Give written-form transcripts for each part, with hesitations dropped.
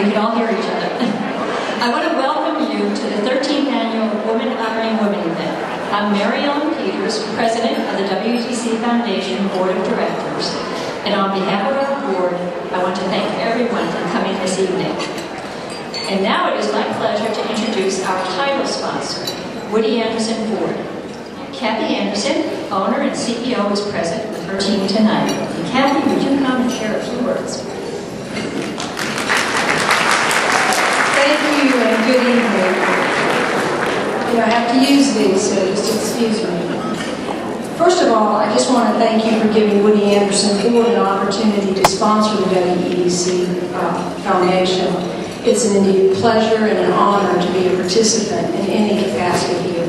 we can all hear each other. I want to welcome you to the 13th Annual Women Honoring Women event. I'm Mary Ellen Peters, President of the WTC Foundation Board of Directors. And on behalf of our board, I want to thank everyone for coming this evening. And now it is my pleasure to introduce our title sponsor, Woody Anderson Ford. Kathy Anderson, owner and CEO, is present with her team tonight. And Kathy, would you come and share a few words? Thank you and good evening. I have to use these, so just excuse me. First of all, I just want to thank you for giving Woody Anderson Ford an opportunity to sponsor the WEDC Foundation. It's an indeed pleasure and an honor to be a participant in any capacity here.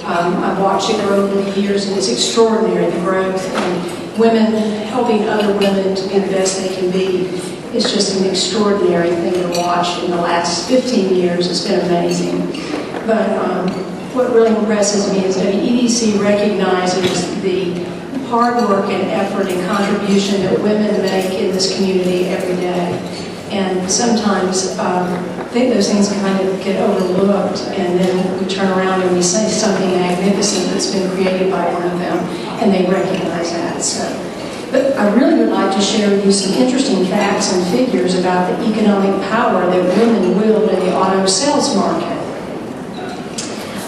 I've watched it grow over the years, and it's extraordinary, the growth, and women helping other women to be the best they can be. It's just an extraordinary thing to watch. In the last 15 years, it's been amazing. But what really impresses me is that WEDC recognizes the hard work and effort and contribution that women make in this community every day. And sometimes I think those things kind of get overlooked, and then we turn around and we say something magnificent that's been created by one of them, and they recognize that. But I really would like to share with you some interesting facts and figures about the economic power that women wield in the auto sales market.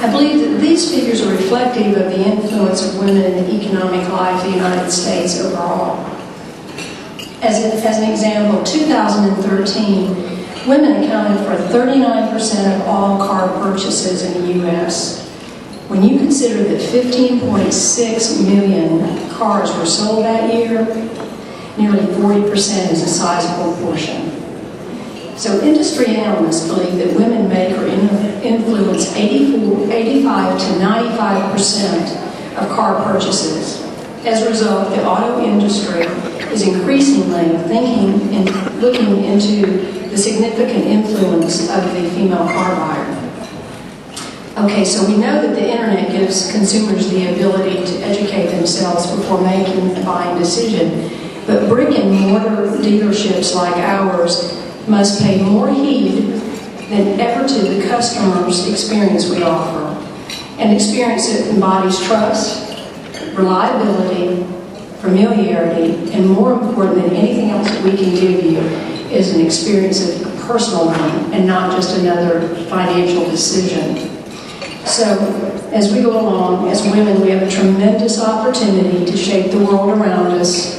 I believe that these figures are reflective of the influence of women in the economic life of the United States overall. As an example, 2013, women accounted for 39% of all car purchases in the U.S. When you consider that 15.6 million cars were sold that year, nearly 40% is a sizable portion. So industry analysts believe that women make or influence 85 to 95% of car purchases. As a result, the auto industry is increasingly thinking and looking into the significant influence of the female car buyer. Okay, so we know that the internet gives consumers the ability to educate themselves before making a buying decision, but brick and mortar dealerships like ours must pay more heed than ever to the customer's experience we offer, an experience that embodies trust, reliability, familiarity, and more important than anything else that we can give you is an experience of a personal one and not just another financial decision. So as we go along, as women, we have a tremendous opportunity to shape the world around us,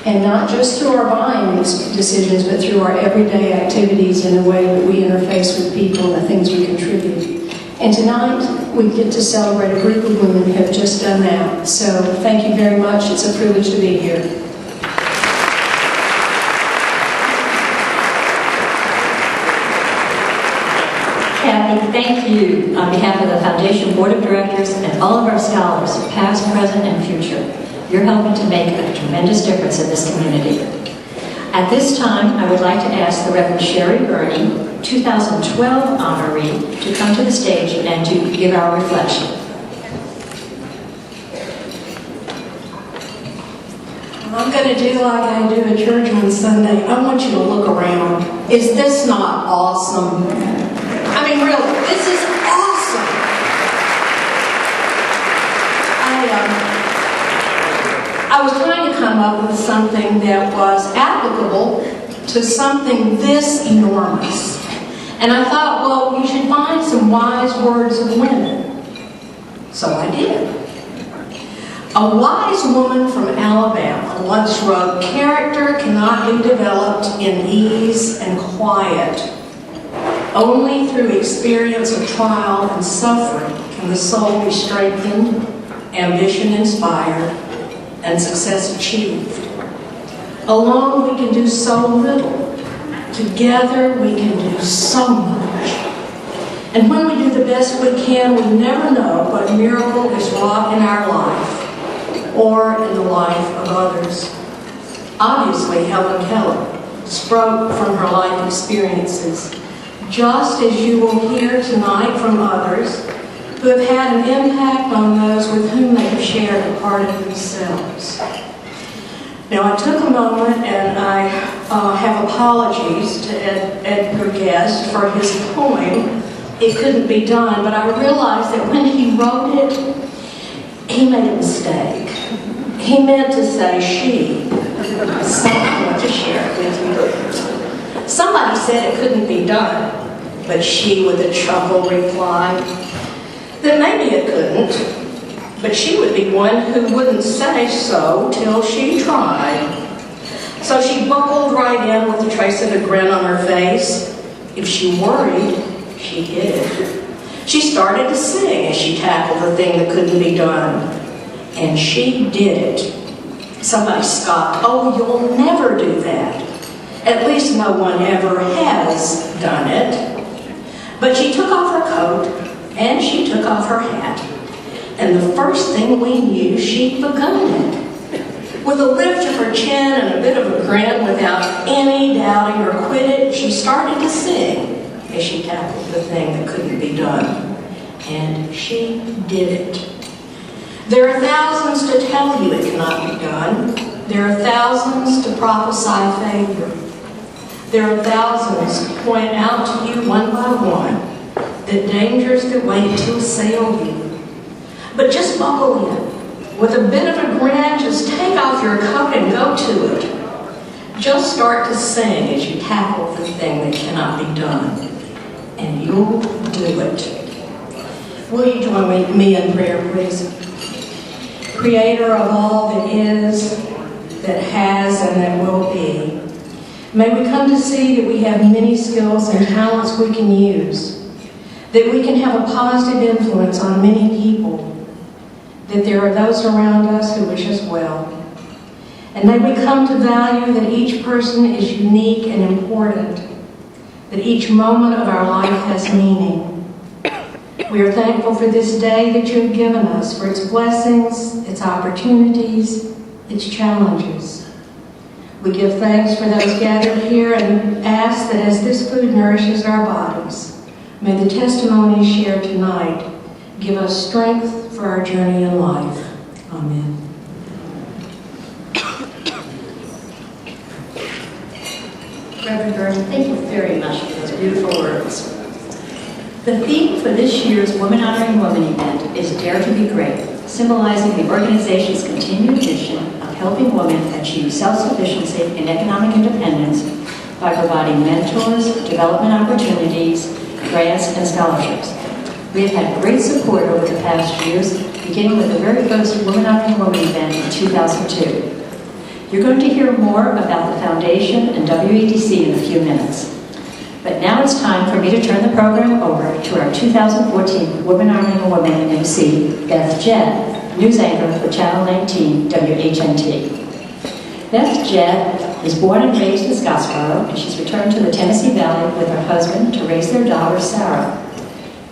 and not just through our buying decisions, but through our everyday activities in the way that we interface with people and the things we contribute. And tonight, we get to celebrate a group of women who have just done that. So thank you very much. It's a privilege to be here. Kathy, thank you on behalf of the Foundation Board of Directors and all of our scholars, past, present, and future. You're helping to make a tremendous difference in this community. At this time, I would like to ask the Reverend Sherry Burney, 2012 honoree, to come to the stage and to give our reflection. I'm going to do like I do at church on Sunday. I want you to look around. Is this not awesome? I mean, really, this is awesome. I was trying to come up with something that was applicable to something this enormous. And I thought, well, we should find some wise words of women. So I did. A wise woman from Alabama once wrote, "Character cannot be developed in ease and quiet. Only through experience of trial and suffering can the soul be strengthened, ambition inspired, and success achieved. Alone we can do so little. Together we can do so much. And when we do the best we can, we never know what miracle is wrought in our life or in the life of others." Obviously, Helen Keller spoke from her life experiences, just as you will hear tonight from others who have had an impact on those with whom they have shared a part of themselves. Now, I took a moment and I have apologies to Edgar Guest for his poem, It Couldn't Be Done, but I realized that when he wrote it, he made a mistake. He meant to say she. So I want to share it with you. Somebody said it couldn't be done, but she, with a chuckle, replied that maybe it couldn't. But she would be one who wouldn't say so till she tried. So she buckled right in with a trace of a grin on her face. If she worried, she hid it. She started to sing as she tackled the thing that couldn't be done. And she did it. Somebody scoffed, "Oh, you'll never do that. At least no one ever has done it." But she took off her coat and she took off her hat. And the first thing we knew, she'd begun it. With a lift of her chin and a bit of a grin, without any doubting or quit it, she started to sing as she tackled the thing that couldn't be done. And she did it. There are thousands to tell you it cannot be done. There are thousands to prophesy failure. There are thousands to point out to you one by one the dangers that wait to assail you. But just buckle in. With a bit of a grin, just take off your coat and go to it. Just start to sing as you tackle the thing that cannot be done. And you'll do it. Will you join me in prayer, please? Creator of all that is, that has, and that will be, may we come to see that we have many skills and talents we can use, that we can have a positive influence on many people, that there are those around us who wish us well. And may we come to value that each person is unique and important, that each moment of our life has meaning. We are thankful for this day that you have given us, for its blessings, its opportunities, its challenges. We give thanks for those gathered here and ask that as this food nourishes our bodies, may the testimonies shared tonight give us strength for our journey in life. Amen. Reverend Vernon, thank you very much for those beautiful words. The theme for this year's Women Honoring Women event is Dare to be Great, symbolizing the organization's continued mission of helping women achieve self-sufficiency and economic independence by providing mentors, development opportunities, grants, and scholarships. We have had great support over the past years, beginning with the very first Women Honoring Women event in 2002. You're going to hear more about the Foundation and WEDC in a few minutes. But now it's time for me to turn the program over to our 2014 Women Honoring Women MC, Beth Jett, news anchor for Channel 19 WHNT. Beth Jett is born and raised in Scottsboro, and she's returned to the Tennessee Valley with her husband to raise their daughter, Sarah.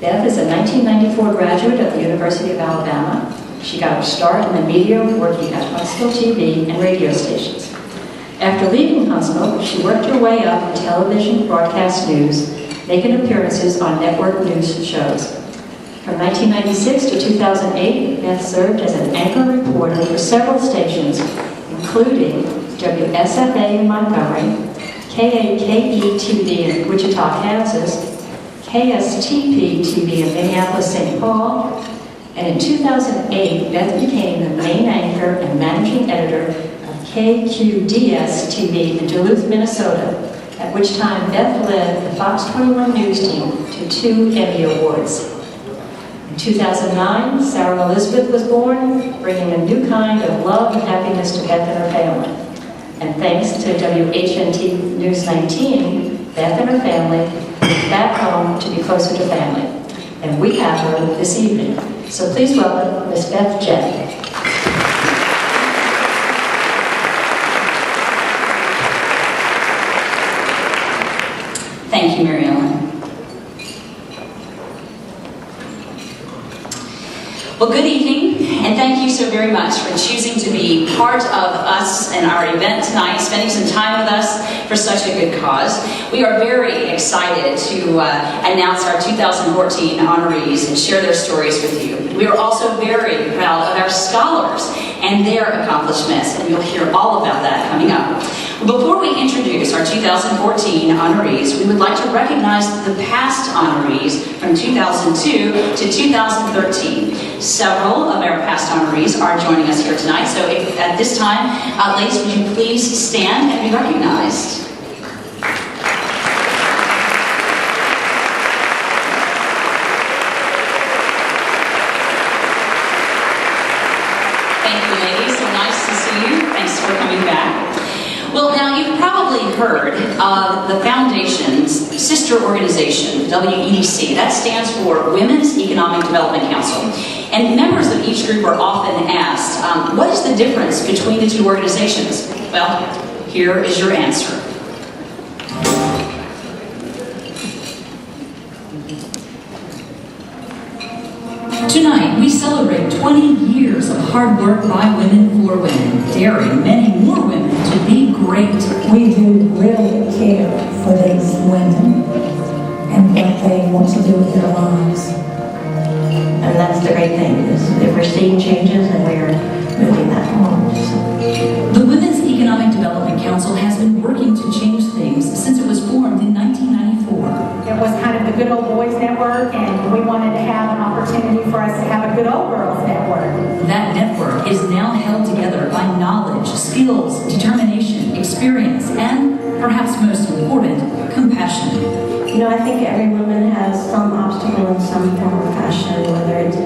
Beth is a 1994 graduate of the University of Alabama. She got her start in the media working at Huntsville TV and radio stations. After leaving Huntsville, she worked her way up in television broadcast news, making appearances on network news shows. From 1996 to 2008, Beth served as an anchor reporter for several stations, including WSFA in Montgomery, KAKE-TV in Wichita, Kansas, KSTP-TV in Minneapolis-St. Paul, and in 2008, Beth became the main anchor and managing editor of KQDS-TV in Duluth, Minnesota, at which time Beth led the Fox 21 News team to 2 Emmy Awards. In 2009, Sarah Elizabeth was born, bringing a new kind of love and happiness to Beth and her family. And thanks to WHNT News 19, Beth and her family moved back home to be closer to family. And we have her this evening. So please welcome Miss Beth Jett. Thank you, Mary Ellen. Well, good evening, And thank you so very much for choosing to be part of us and our event tonight, spending some time with us for such a good cause. We are very excited to announce our 2014 honorees and share their stories with you. We are also very proud of our scholars and their accomplishments, and you'll hear all about that coming up. Before we introduce our 2014 honorees, we would like to recognize the past honorees from 2002 to 2013. Several of our past honorees are joining us here tonight, so if, at this time, ladies, would you please stand and be recognized? Thank you, ladies. So nice to see you. Thanks for coming back. Well, now you've probably heard of the Foundation's sister organization, WEDC. That stands for Women's Economic Development Council. And members of each group are often asked, what is the difference between the two organizations? Well, here is your answer. Tonight, we celebrate 20 years of hard work by women for women, daring many more women to be great. We do really care for these women and what they want to do with their lives. And that's the great thing, is that we're seeing changes and we're moving that forward. The Women's Economic Development Council has been working to change things since it was formed in 1994. It was kind of the good old boys network, and we wanted to have an opportunity for us to have a good old girls network. That network is now held together by knowledge, skills, determination, experience, and, perhaps most important, compassion. You know, I think every woman has some obstacle in some form or fashion, whether it's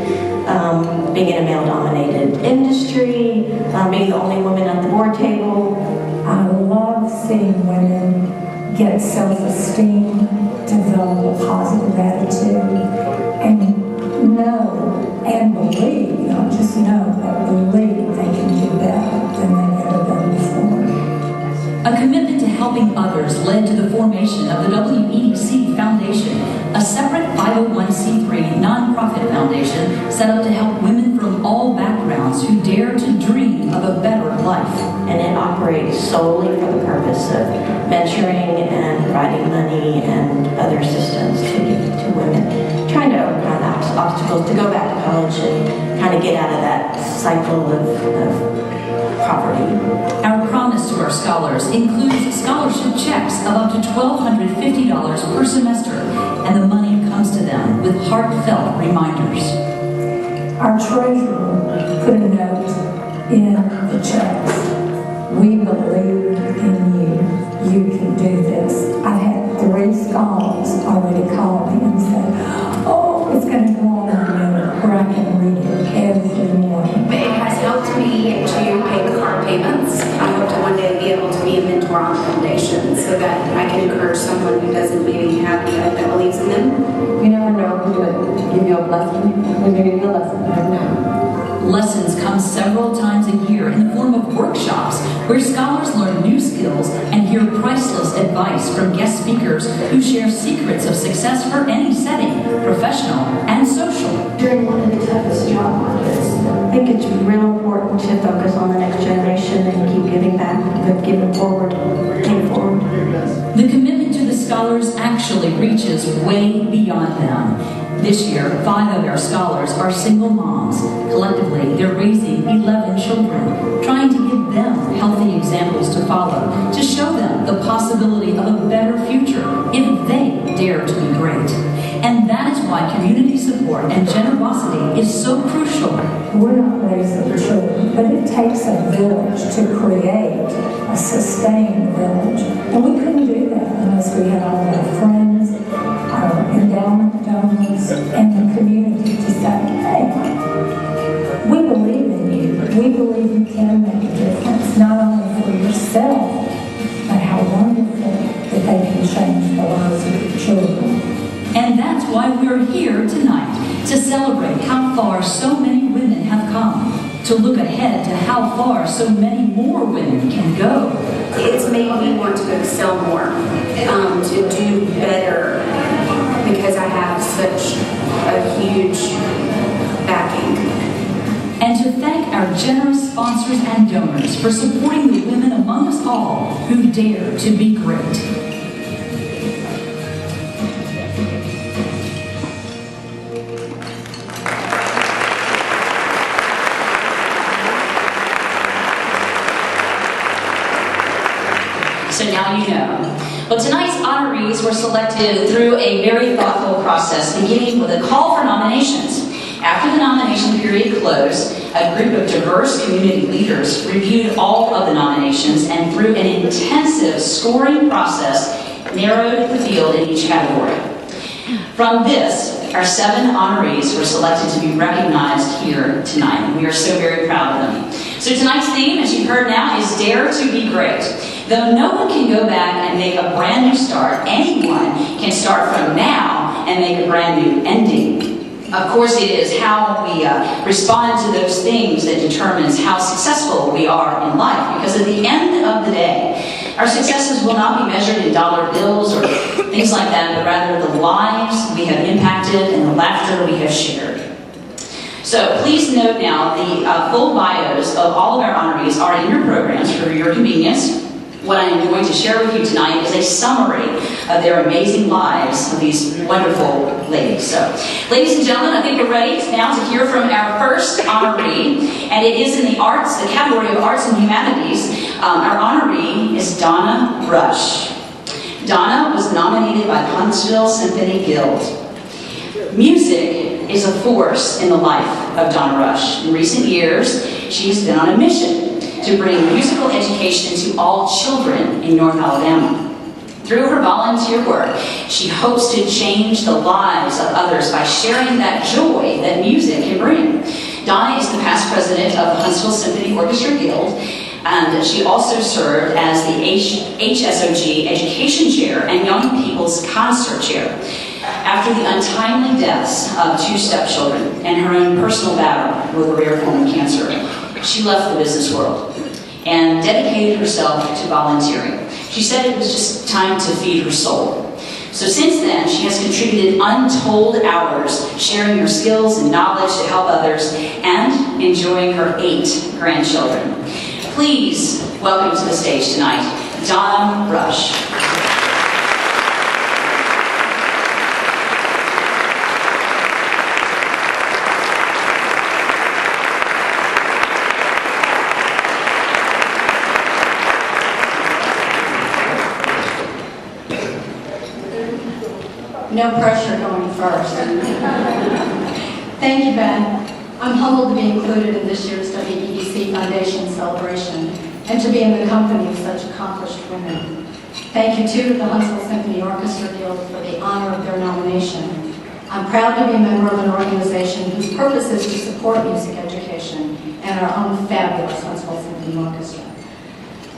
being in a male-dominated industry, being the only woman at the board table. I love seeing women get self-esteem, develop a positive attitude, and know and believe, not just know, but believe they can do better than they've ever done before. A commitment to helping others led to the formation of the WEDC Foundation, a separate 501c3 nonprofit foundation set up to help women from all backgrounds who dare to dream of a better life. And it operates solely for the purpose of mentoring and providing money and other assistance to women, trying to overcome obstacles, to go back to college and kind of get out of that cycle of poverty. Our promise to our scholars includes scholarship checks of up to $1,250 per semester, and the money comes to them with heartfelt reminders. Our treasurer put a note in the checks. We believe in you. You can do this. I've had 3 scholars already call me and say, oh, it's going to go on in a minute where I can read it every morning. But it has helped me to pay car payments. I hope to one day be able to be a mentor on the foundation so that I can encourage someone who doesn't maybe have that believes in them. You never know who would give you a blessing when you need the lesson. You never know. Lessons come several times a year in the form of workshops where scholars learn new skills and hear priceless advice from guest speakers who share secrets of success for any setting, professional and social. During one of the toughest job markets, I think it's real important to focus on the next generation and keep giving back, giving forward, paying forward. The commitment to the scholars actually reaches way beyond them. This year, 5 of our scholars are single moms. Collectively, they're raising 11 children, trying to give them healthy examples to follow, to show them the possibility of a better future if they dare to be great. And that is why community support and generosity is so crucial. We're not raising children, but it takes a village to create a sustained village. And we couldn't do that unless we had all of our friends, our endowment donors, and the community to say, hey, we believe in you. We believe you can make a difference, not only for yourself, but how wonderful that they can change the lives of your children. And that's why we're here tonight, to celebrate how far so many women have come, to look ahead to how far so many more women can go. It's made me want to excel more, to do better, because I have such a huge backing. and to thank our generous sponsors and donors for supporting the women among us all who dare to be great. So now you know. Well, tonight's honorees were selected through a very thoughtful process, beginning with a call for nominations. After the nomination period closed, a group of diverse community leaders reviewed all of the nominations and through an intensive scoring process, narrowed the field in each category. From this, our 7 honorees were selected to be recognized here tonight, and we are so very proud of them. So tonight's theme, as you've heard now, is Dare to be Great. Though no one can go back and make a brand new start, anyone can start from now and make a brand new ending. Of course, it is how we respond to those things that determines how successful we are in life, because at the end of the day, our successes will not be measured in dollar bills or things like that, but rather the lives we have impacted and the laughter we have shared. So please note now the full bios of all of our honorees are in your programs for your convenience. What I am going to share with you tonight is a summary of their amazing lives of these wonderful ladies. So, ladies and gentlemen, I think we're ready now to hear from our first honoree, and it is in the arts, the category of arts and humanities. Our honoree is Donna Rush. Donna was nominated by the Huntsville Symphony Guild. Music is a force in the life of Donna Rush. In recent years, she has been on a mission to bring musical education to all children in North Alabama. Through her volunteer work, she hopes to change the lives of others by sharing that joy that music can bring. Donna is the past president of the Huntsville Symphony Orchestra Guild, and she also served as the HSOG Education Chair and Young People's Concert Chair. After the untimely deaths of 2 stepchildren and her own personal battle with a rare form of cancer, she left the business world and dedicated herself to volunteering. She said it was just time to feed her soul. So since then, she has contributed untold hours sharing her skills and knowledge to help others and enjoying her 8 grandchildren. Please welcome to the stage tonight, Donna Rush. No pressure going first. Thank you, Ben. I'm humbled to be included in this year's VBC Foundation celebration and to be in the company of such accomplished women. Thank you, too, to the Huntsville Symphony Orchestra Guild for the honor of their nomination. I'm proud to be a member of an organization whose purpose is to support music education and our own fabulous Huntsville Symphony Orchestra.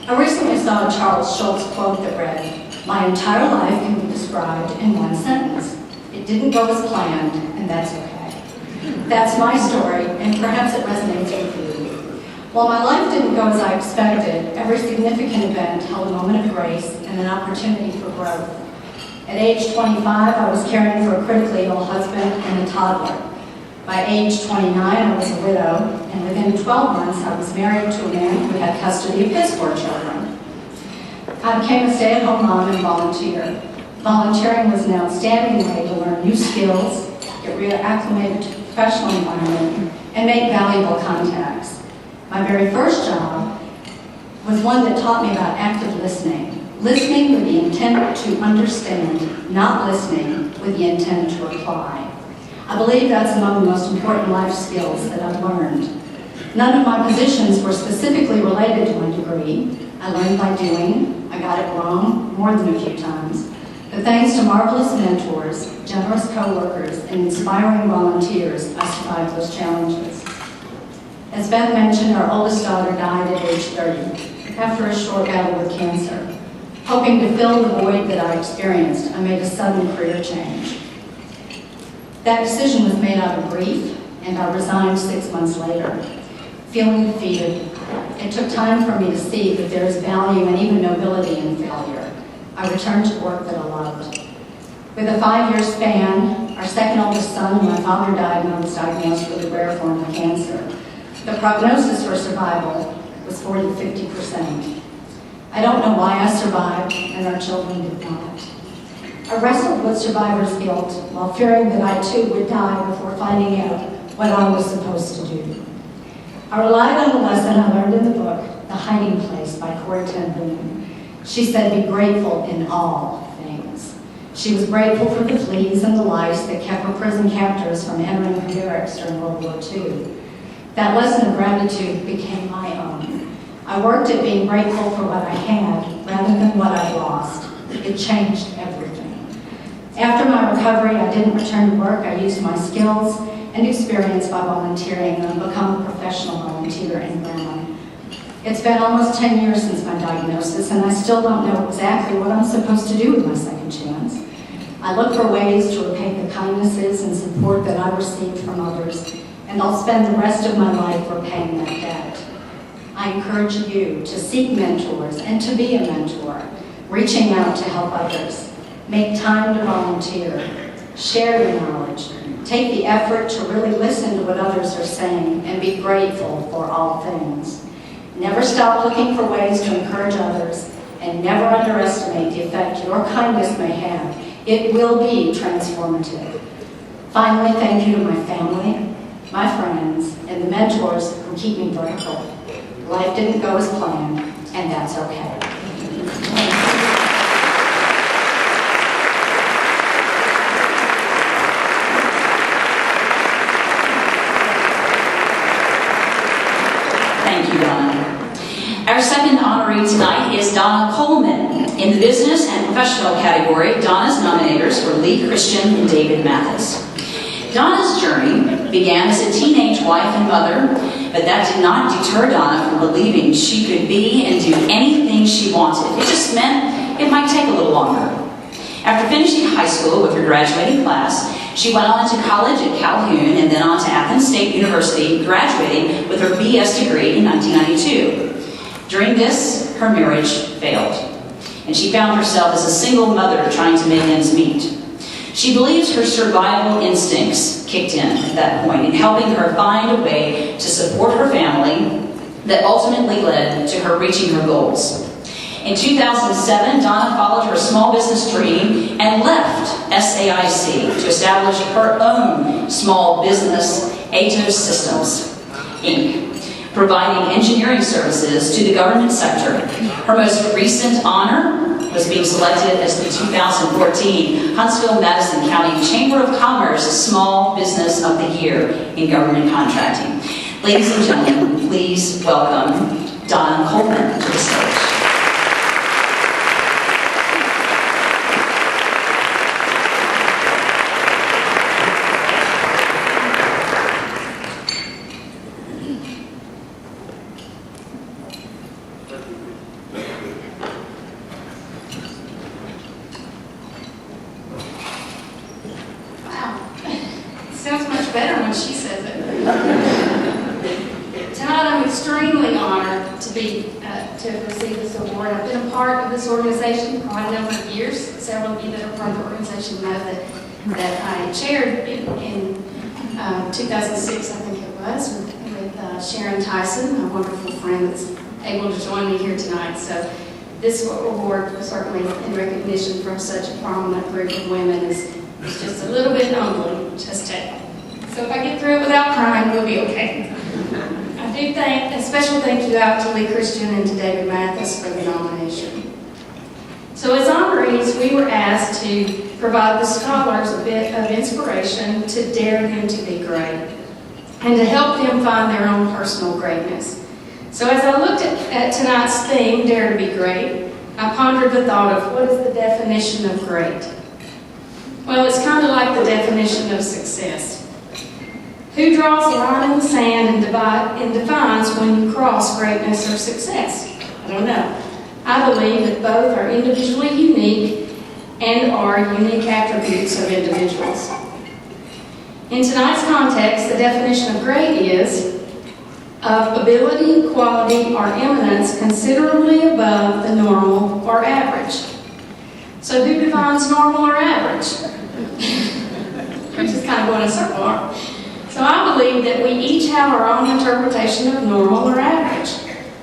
I recently saw a Charles Schulz quote that read, "My entire life can be described in one sentence. It didn't go as planned, and that's okay." That's my story, and perhaps it resonates with you. While my life didn't go as I expected, every significant event held a moment of grace and an opportunity for growth. At age 25, I was caring for a critically ill husband and a toddler. By age 29, I was a widow, and within 12 months, I was married to a man who had custody of his 4 children. I became a stay-at-home mom and volunteer. Volunteering was an outstanding way to learn new skills, get reacclimated to the professional environment, and make valuable contacts. My very first job was one that taught me about active listening. Listening with the intent to understand, not listening with the intent to apply. I believe that's among the most important life skills that I've learned. None of my positions were specifically related to my degree. I learned by doing. I got it wrong more than a few times. But thanks to marvelous mentors, generous co-workers, and inspiring volunteers, I survived those challenges. As Beth mentioned, our oldest daughter died at age 30 after a short battle with cancer. Hoping to fill the void that I experienced, I made a sudden career change. That decision was made out of grief, and I resigned 6 months later. Feeling defeated, it took time for me to see that there is value and even nobility in failure. I returned to work that I loved. With a 5-year span, our second oldest son and my father died when I was diagnosed with a rare form of cancer. The prognosis for survival was 40 to 50%. I don't know why I survived and our children did not. I wrestled with survivor's guilt while fearing that I too would die before finding out what I was supposed to do. I relied on the lesson I learned in the book, The Hiding Place by Corrie ten Boom. She said, be grateful in all things. She was grateful for the fleas and the lice that kept her prison captors from entering her barracks during World War II. That lesson of gratitude became my own. I worked at being grateful for what I had rather than what I lost. It changed everything. After my recovery, I didn't return to work. I used my skills and experience by volunteering and become a professional volunteer in Burma. It's been almost 10 years since my diagnosis, and I still don't know exactly what I'm supposed to do with my second chance. I look for ways to repay the kindnesses and support that I received from others, and I'll spend the rest of my life repaying that debt. I encourage you to seek mentors and to be a mentor, reaching out to help others. Make time to volunteer. Share your knowledge. Take the effort to really listen to what others are saying and be grateful for all things. Never stop looking for ways to encourage others, and never underestimate the effect your kindness may have. It will be transformative. Finally, thank you to my family, my friends, and the mentors who keep me vertical. Life didn't go as planned, and that's okay. Thank you, Donna. Our second honoree tonight is Donna Coleman. In the business and professional category, Donna's nominators were Lee Christian and David Mathis. Donna's journey began as a teenage wife and mother, but that did not deter Donna from believing she could be and do anything she wanted. It just meant it might take a little longer. After finishing high school with her graduating class, she went on to college at Calhoun and then on to Athens State University, graduating with her BS degree in 1992. During this, her marriage failed, and she found herself as a single mother trying to make ends meet. She believes her survival instincts kicked in at that point in helping her find a way to support her family that ultimately led to her reaching her goals. In 2007, Donna followed her small business dream and left SAIC to establish her own small business, Atos Systems, Inc., providing engineering services to the government sector. Her most recent honor was being selected as the 2014 Huntsville-Madison County Chamber of Commerce Small Business of the Year in Government Contracting. Ladies and gentlemen, please welcome Donna Coleman to the stage. To receive this award. I've been a part of this organization for quite a number of years. Several of you that are part of the organization know that I chaired in 2006, I think it was, with Sharon Tyson, a wonderful friend that's able to join me here tonight. So this award, certainly in recognition from such a prominent group of women, is just a little bit humbling, just to. So if I get through it without crying, we'll be okay. I do thank a special thank you out to Lee Christian and to David Mathis for the nomination. So as honorees, we were asked to provide the scholars a bit of inspiration to dare them to be great and to help them find their own personal greatness. So as I looked at tonight's theme, Dare to be Great, I pondered the thought of what is the definition of great? Well, it's kind of like the definition of success. Who draws a line in the sand and defines when you cross greatness or success? I don't know. I believe that both are individually unique and are unique attributes of individuals. In tonight's context, the definition of great is of ability, quality, or eminence considerably above the normal or average. So who defines normal or average? We're just kind of going in a circle, aren't we? So I believe that we each have our own interpretation of normal or average.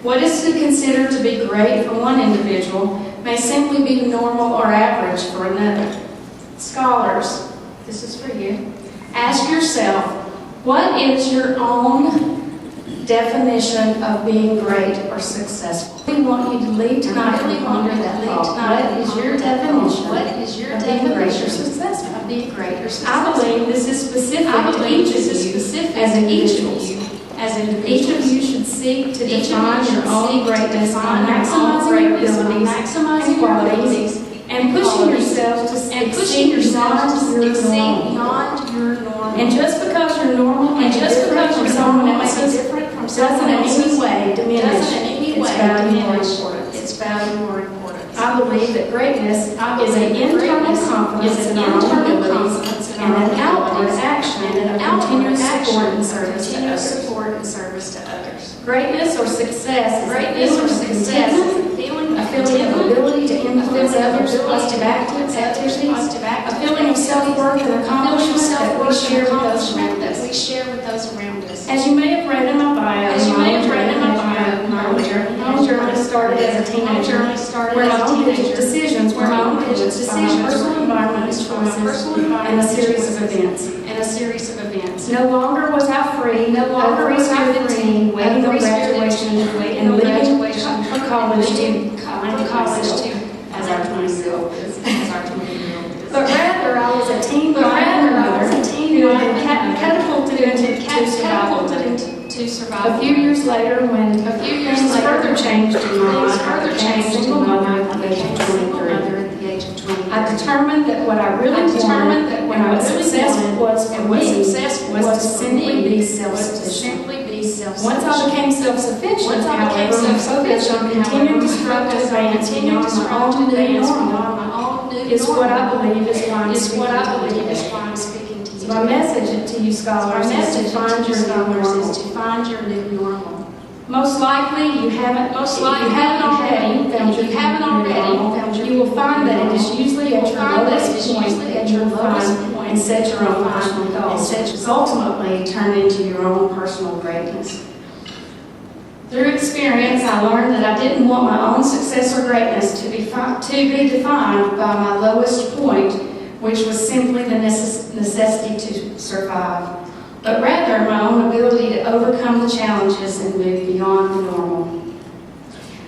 What is considered to be great for one individual may simply be normal or average for another. Scholars, this is for you. Ask yourself, what is your own definition of being great or successful? We want you to leave tonight and ponder that thought. What is your definition of being great or successful? I believe this is specific to each of you as individuals. Each of you should seek to define your own greatness by maximizing your abilities and qualities and pushing yourself to exceed beyond your normal. And just because you're normal and just because you're someone else is different from doesn't in any way diminish its value or importance. I believe that greatness is an internal confidence in our own abilities and an outward action of continuous support and service to others. Greatness or success is a feeling of ability to influence others, positive activities, a feeling of self-worth and accomplishment that we share with those around us. As you may have read in my bio, my own journey started as a teenager, where my own decisions were my own personal environment choices and a series of events. No longer was I free, waiting on graduation, and leaving for college to, as our 20-year-old is. But rather, I was a teen who had been catapulted into survival. A few years later, when things further changed in my life, I became a single mother at the age of 23. I determined that what I really wanted and what success was for me was to simply be self-sufficient. Once I became self-sufficient, however, my focus on continuing to strive to advance beyond my own new normal is what I believe is why I'm speaking to you. So my message to you scholars is to find your new normal. Most likely you haven't already found your you will find that it is usually at your lowest point that you will find and set your own personal goals, and ultimately turn into your own personal greatness. Through experience, I learned that I didn't want my own success or greatness to be defined by my lowest point, which was simply the necessity to survive, but rather my own ability to overcome the challenges and move beyond the normal.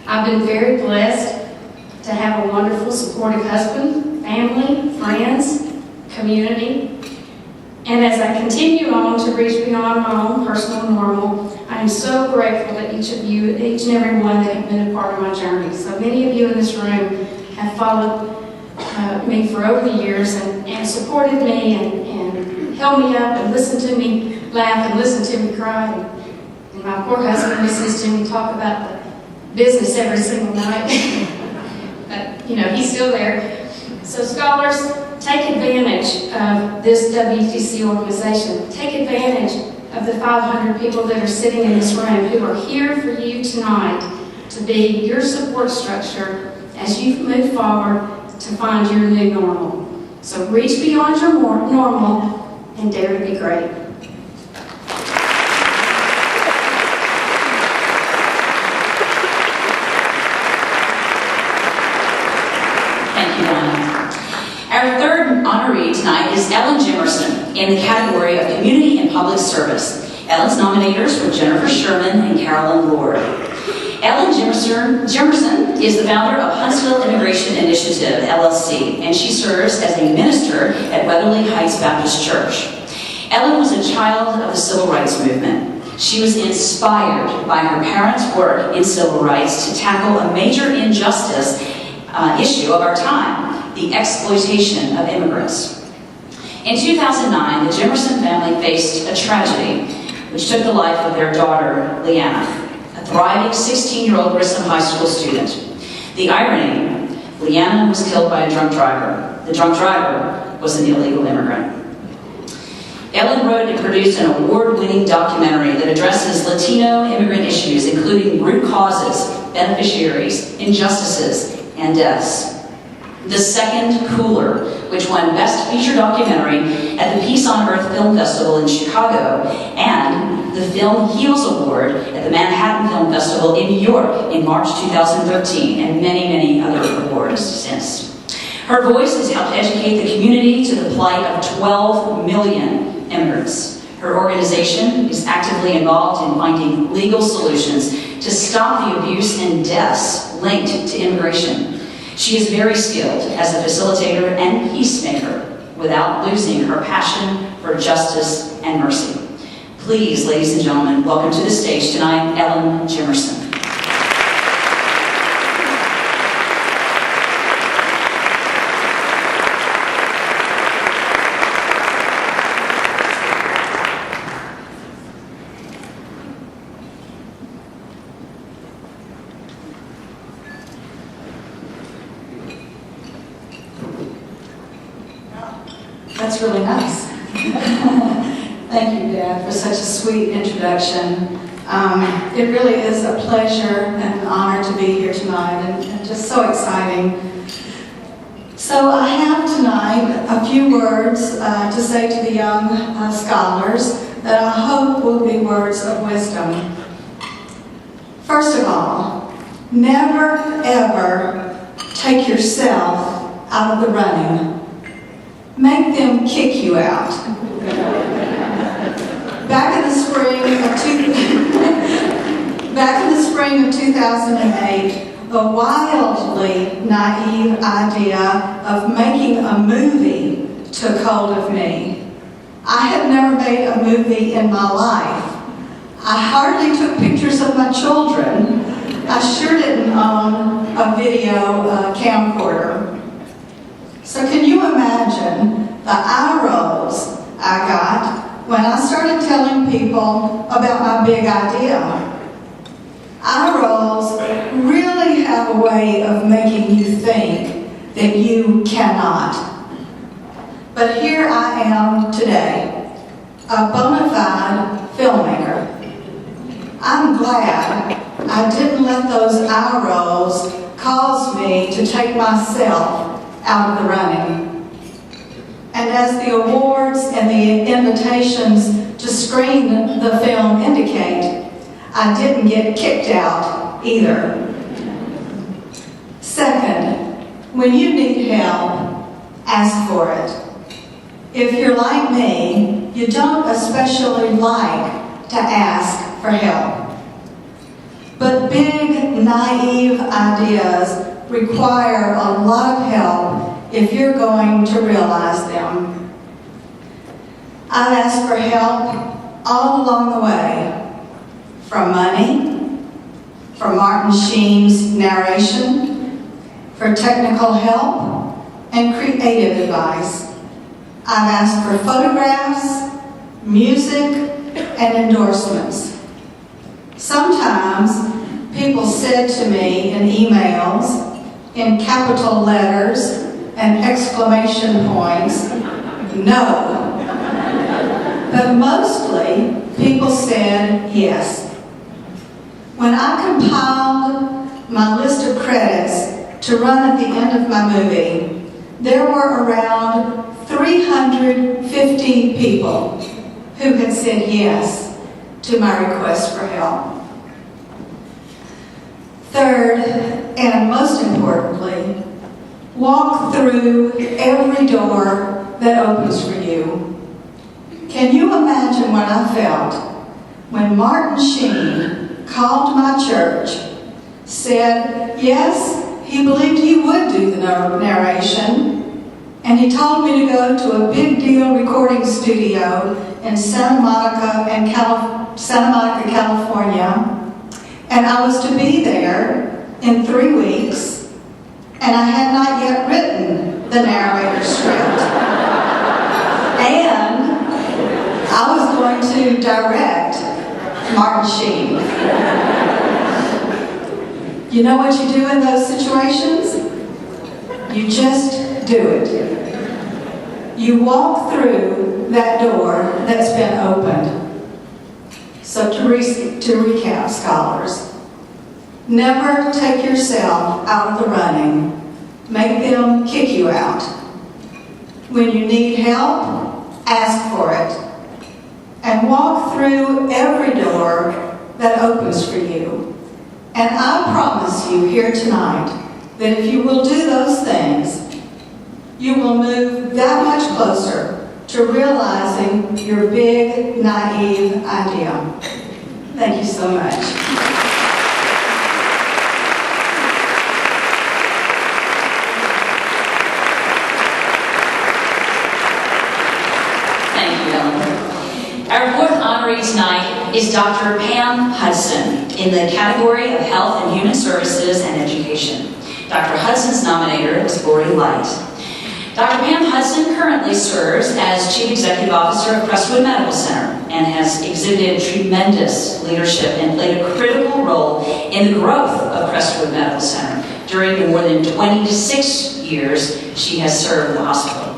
I've been very blessed to have a wonderful, supportive husband, family, friends, community, and as I continue on to reach beyond my own personal normal, I am so grateful that each and every one that have been a part of my journey. So many of you in this room have followed me for over the years and supported me and held me up and listened to me laugh and listened to me cry. And my poor husband listens to me talk about the business every single night. But, he's still there. So scholars, take advantage of this WTC organization. Take advantage of the 500 people that are sitting in this room who are here for you tonight to be your support structure as you move forward to find your new normal. So reach beyond your normal and dare to be great. Thank you, Donna. Our third honoree tonight is Ellen Jimerson in the category of Community and Public Service. Ellen's nominators were Jennifer Sherman and Carolyn Lord. Ellen Jimerson is the founder of Huntsville Immigration Initiative, LLC, and she serves as a minister at Weatherly Heights Baptist Church. Ellen was a child of the Civil Rights Movement. She was inspired by her parents' work in civil rights to tackle a major injustice issue of our time, the exploitation of immigrants. In 2009, the Jimerson family faced a tragedy which took the life of their daughter, Leanna, a thriving 16-year-old Grissom High School student. The irony, Leanna was killed by a drunk driver. The drunk driver was an illegal immigrant. Ellen wrote and produced an award-winning documentary that addresses Latino immigrant issues, including root causes, beneficiaries, injustices, and deaths. The second, Cooler, which won Best Feature Documentary at the Peace on Earth Film Festival in Chicago, and the Film Heals Award at the Manhattan Film Festival in New York in March 2013, and many, many other awards since. Her voice has helped educate the community to the plight of 12 million immigrants. Her organization is actively involved in finding legal solutions to stop the abuse and deaths linked to immigration. She is very skilled as a facilitator and peacemaker without losing her passion for justice and mercy. Please, ladies and gentlemen, welcome to the stage tonight, Ellen Jimerson. That's really nice. Thank you, Dad, for such a sweet introduction. It really is a pleasure and an honor to be here tonight, and just so exciting. So I have tonight a few words to say to the young scholars that I hope will be words of wisdom. First of all, never ever take yourself out of the running. Make them kick you out. Back in the spring of 2008, the wildly naive idea of making a movie took hold of me. I had never made a movie in my life. I hardly took pictures of my children. I sure didn't own a video camcorder. So can you imagine the eye rolls I got when I started telling people about my big idea? Eye rolls really have a way of making you think that you cannot. But here I am today, a bona fide filmmaker. I'm glad I didn't let those eye rolls cause me to take myself out of the running. And as the awards and the invitations to screen the film indicate, I didn't get kicked out either. Second, when you need help, ask for it. If you're like me, you don't especially like to ask for help. But big, naive ideas require a lot of help if you're going to realize them. I've asked for help all along the way, for money, for Martin Sheen's narration, for technical help, and creative advice. I've asked for photographs, music, and endorsements. Sometimes people said to me in emails, in capital letters and exclamation points, no. But mostly, people said yes. When I compiled my list of credits to run at the end of my movie, there were around 350 people who had said yes to my request for help. Third, and most importantly, walk through every door that opens for you. Can you imagine what I felt when Martin Sheen called my church, said yes, he believed he would do the narration, and he told me to go to a big deal recording studio in Santa Monica, California, and I was to be there in 3 weeks, and I had not yet written the narrator script. And I was going to direct Martin Sheen. You know what you do in those situations? You just do it. You walk through that door that's been opened. So to recap, scholars, never take yourself out of the running. make them kick you out. When you need help, ask for it. And walk through every door that opens for you. And I promise you here tonight that if you will do those things, you will move that much closer to realizing your big, naive idea. Thank you so much. Our fourth honoree tonight is Dr. Pam Hudson in the category of Health and Human Services and Education. Dr. Hudson's nominator is Lori Light. Dr. Pam Hudson currently serves as Chief Executive Officer of Crestwood Medical Center and has exhibited tremendous leadership and played a critical role in the growth of Crestwood Medical Center during the more than 26 years she has served the hospital.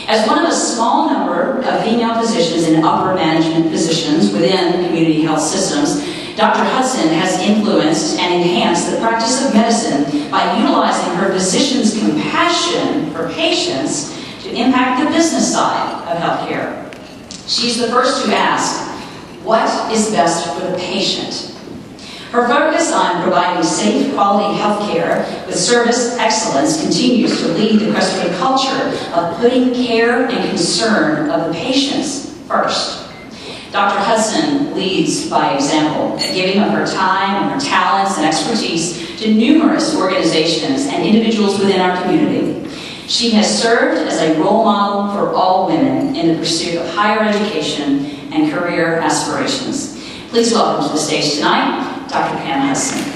As one of a small number of female physicians in upper management positions within community health systems, Dr. Hudson has influenced and enhanced the practice of medicine by utilizing her physician's compassion for patients to impact the business side of healthcare. She's the first to ask, what is best for the patient? Her focus on providing safe, quality health care with service excellence continues to lead the Crestwood culture of putting care and concern of the patients first. Dr. Hudson leads by example, giving of her time and her talents and expertise to numerous organizations and individuals within our community. She has served as a role model for all women in the pursuit of higher education and career aspirations. Please welcome to the stage tonight, Dr. Pam Hudson.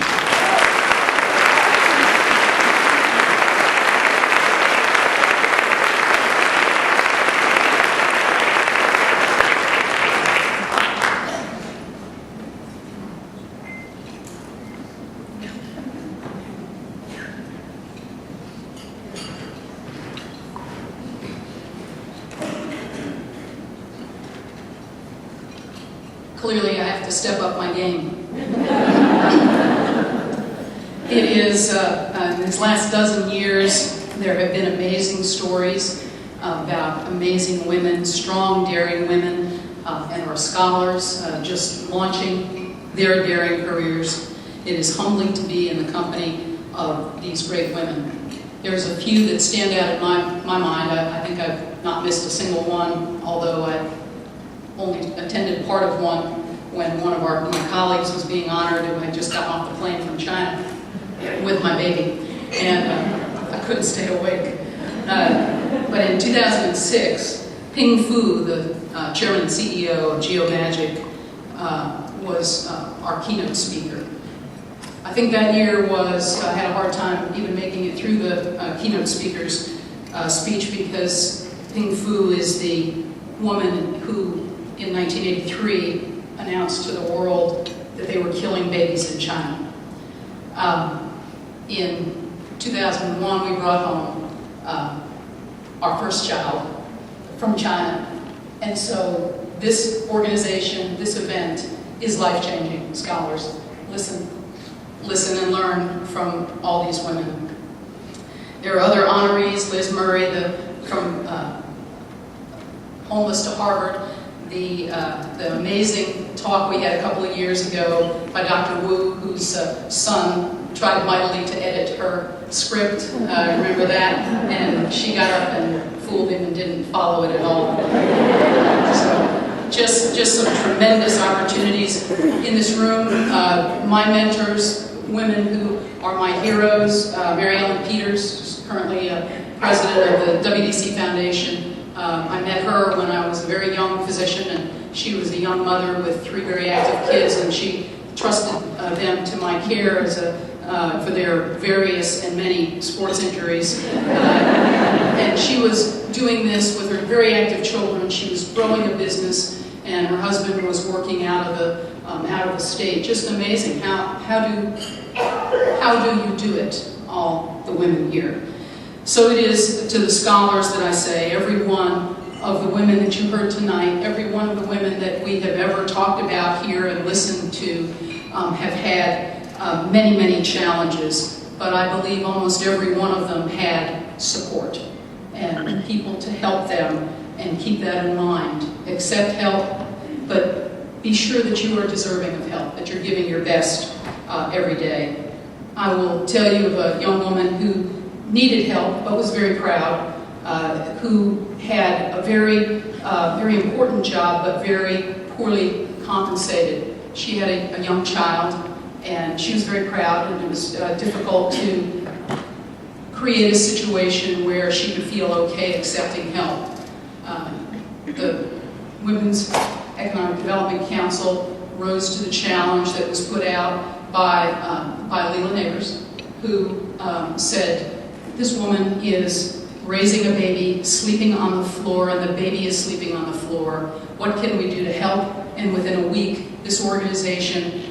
Clearly, I have to step up my game. It is, in these last dozen years, there have been amazing stories about amazing women, strong, daring women, and our scholars just launching their daring careers. It is humbling to be in the company of these great women. There's a few that stand out in my mind. I think I've not missed a single one, although I only attended part of one when one of my colleagues was being honored, and I just got off the plane from China with my baby, and I couldn't stay awake. But in 2006, Ping Fu, the chairman and CEO of GeoMagic, was our keynote speaker. I think that year I had a hard time even making it through the keynote speaker's speech, because Ping Fu is the woman who, in 1983, announced to the world that they were killing babies in China. In 2001, we brought home our first child from China. And so this organization, this event, is life-changing. Scholars, listen and learn from all these women. There are other honorees, Liz Murray, from Homeless to Harvard, the amazing talk we had a couple of years ago by Dr. Wu, whose son tried mightily to edit her script. Remember that? And she got up and fooled him and didn't follow it at all. So just some tremendous opportunities in this room. My mentors, women who are my heroes, Mary Ellen Peters, who's currently president of the WDC Foundation. I met her when I was a very young physician, and she was a young mother with 3 very active kids, and she trusted them to my care as for their various and many sports injuries. And she was doing this with her very active children. She was growing a business, and her husband was working out of the state. Just amazing. How do you do it, all the women here? So it is to the scholars that I say, every one of the women that you heard tonight, every one of the women that we have ever talked about here and listened to have had many, many challenges. but I believe almost every one of them had support and people to help them, and keep that in mind. Accept help, but be sure that you are deserving of help, that you're giving your best every day. I will tell you of a young woman who needed help but was very proud, who had a very important job but very poorly compensated. She had a young child, and she was very proud, and it was difficult to create a situation where she could feel okay accepting help. The Women's Economic Development Council rose to the challenge that was put out by Leela Neighbors, who said, this woman is raising a baby, sleeping on the floor, and the baby is sleeping on the floor. What can we do to help? And within a week, this organization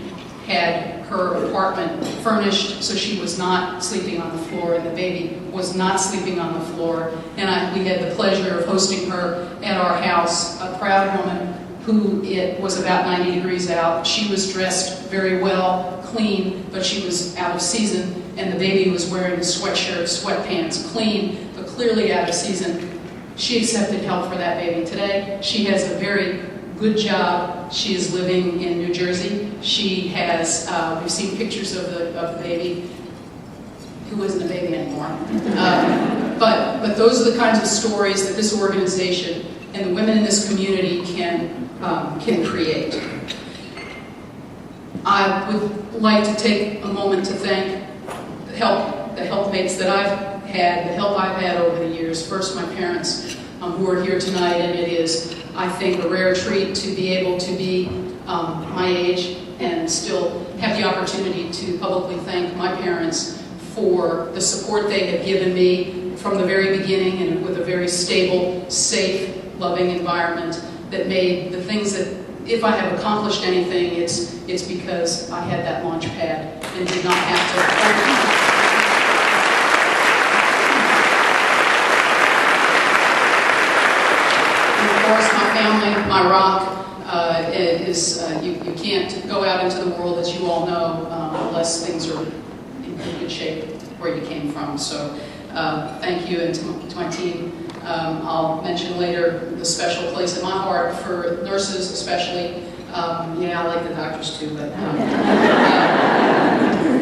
had her apartment furnished so she was not sleeping on the floor and the baby was not sleeping on the floor. And we had the pleasure of hosting her at our house, a proud woman who it was about 90 degrees out. She was dressed very well, clean, but she was out of season, and the baby was wearing a sweatshirt, sweatpants, clean, but clearly out of season. She accepted help for that baby today. She has a very good job. She is living in New Jersey. She has, we've seen pictures of the baby, who isn't a baby anymore. But those are the kinds of stories that this organization and the women in this community can create. I would like to take a moment to thank the helpmates that I've had, the help I've had over the years. First, my parents, who are here tonight, and it is, I think, a rare treat to be able to be my age and still have the opportunity to publicly thank my parents for the support they have given me from the very beginning, and with a very stable, safe, loving environment that made the things that, if I have accomplished anything, it's because I had that launch pad and did not have to. Of course, my family, my rock, is you can't go out into the world, as you all know, unless things are in good shape where you came from. So thank you, and to my team. I'll mention later the special place in my heart for nurses, especially. Yeah, I like the doctors too,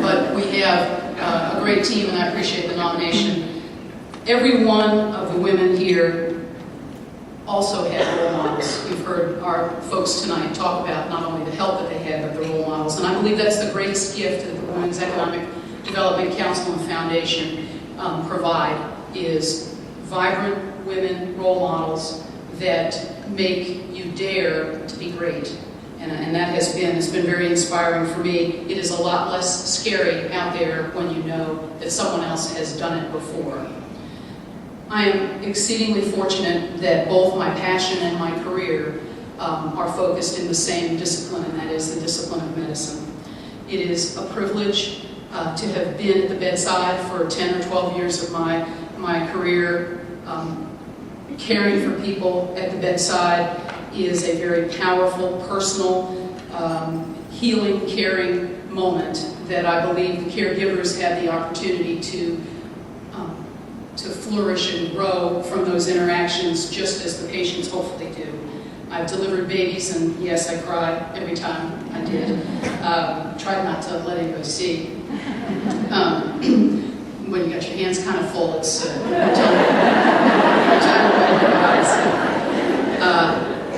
but we have a great team, and I appreciate the nomination. Every one of the women here also had role models. We've heard our folks tonight talk about not only the help that they had, but the role models. And I believe that's the greatest gift that the Women's Economic Development Council and Foundation provide, is vibrant women role models that make you dare to be great. And that has been, it's been very inspiring for me. It is a lot less scary out there when you know that someone else has done it before. I am exceedingly fortunate that both my passion and my career are focused in the same discipline, and that is the discipline of medicine. It is a privilege to have been at the bedside for 10 or 12 years of my career. Caring for people at the bedside is a very powerful, personal, healing, caring moment that I believe the caregivers have the opportunity to flourish and grow from those interactions, just as the patients hopefully do. I've delivered babies, and yes, I cry every time I did. Tried not to let anybody see. When you got your hands kind of full, it's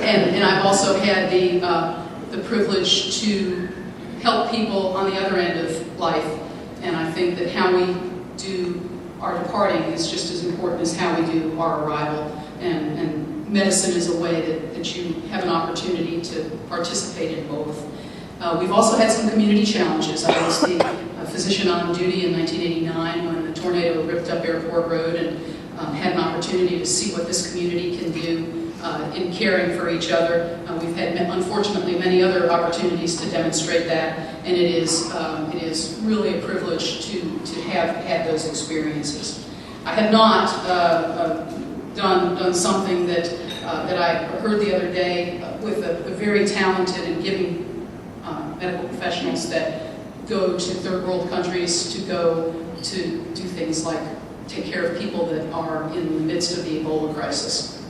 and I've also had the privilege to help people on the other end of life, and I think that how we do our departing is just as important as how we do our arrival, and medicine is a way that you have an opportunity to participate in both. We've also had some community challenges. I was the physician on duty in 1989 when the tornado ripped up Airport Road, and had an opportunity to see what this community can do in caring for each other. We've had, unfortunately, many other opportunities to demonstrate that, and it is really a privilege to have had those experiences. I have not done something that I heard the other day with the very talented and giving medical professionals that go to third world countries to go to do things like take care of people that are in the midst of the Ebola crisis.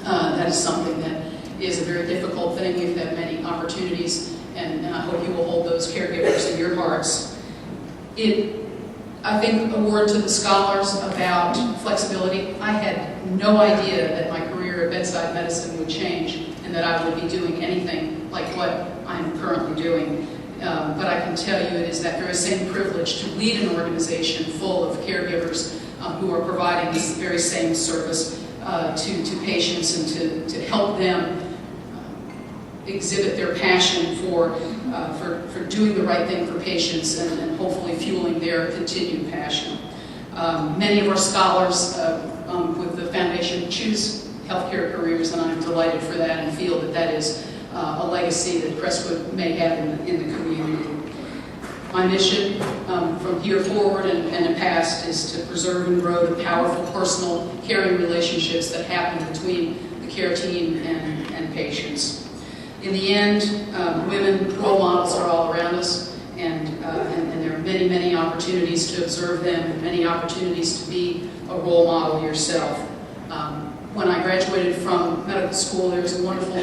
That is something that is a very difficult thing. We've had many opportunities, and I hope you will hold those caregivers in your hearts. I think a word to the scholars about flexibility. I had no idea that my career at bedside medicine would change and that I would be doing anything like what I'm currently doing. But I can tell you it is that very same privilege to lead an organization full of caregivers who are providing this very same service to patients and to help them exhibit their passion for doing the right thing for patients and hopefully fueling their continued passion. Many of our scholars with the foundation choose healthcare careers, and I'm delighted for that and feel that that is a legacy that Crestwood may have in the community. My mission from here forward and in past is to preserve and grow the powerful personal caring relationships that happen between the care team and patients. In the end, women role models are all around us, and there are many, many opportunities to observe them and many opportunities to be a role model yourself. When I graduated from medical school, there was a wonderful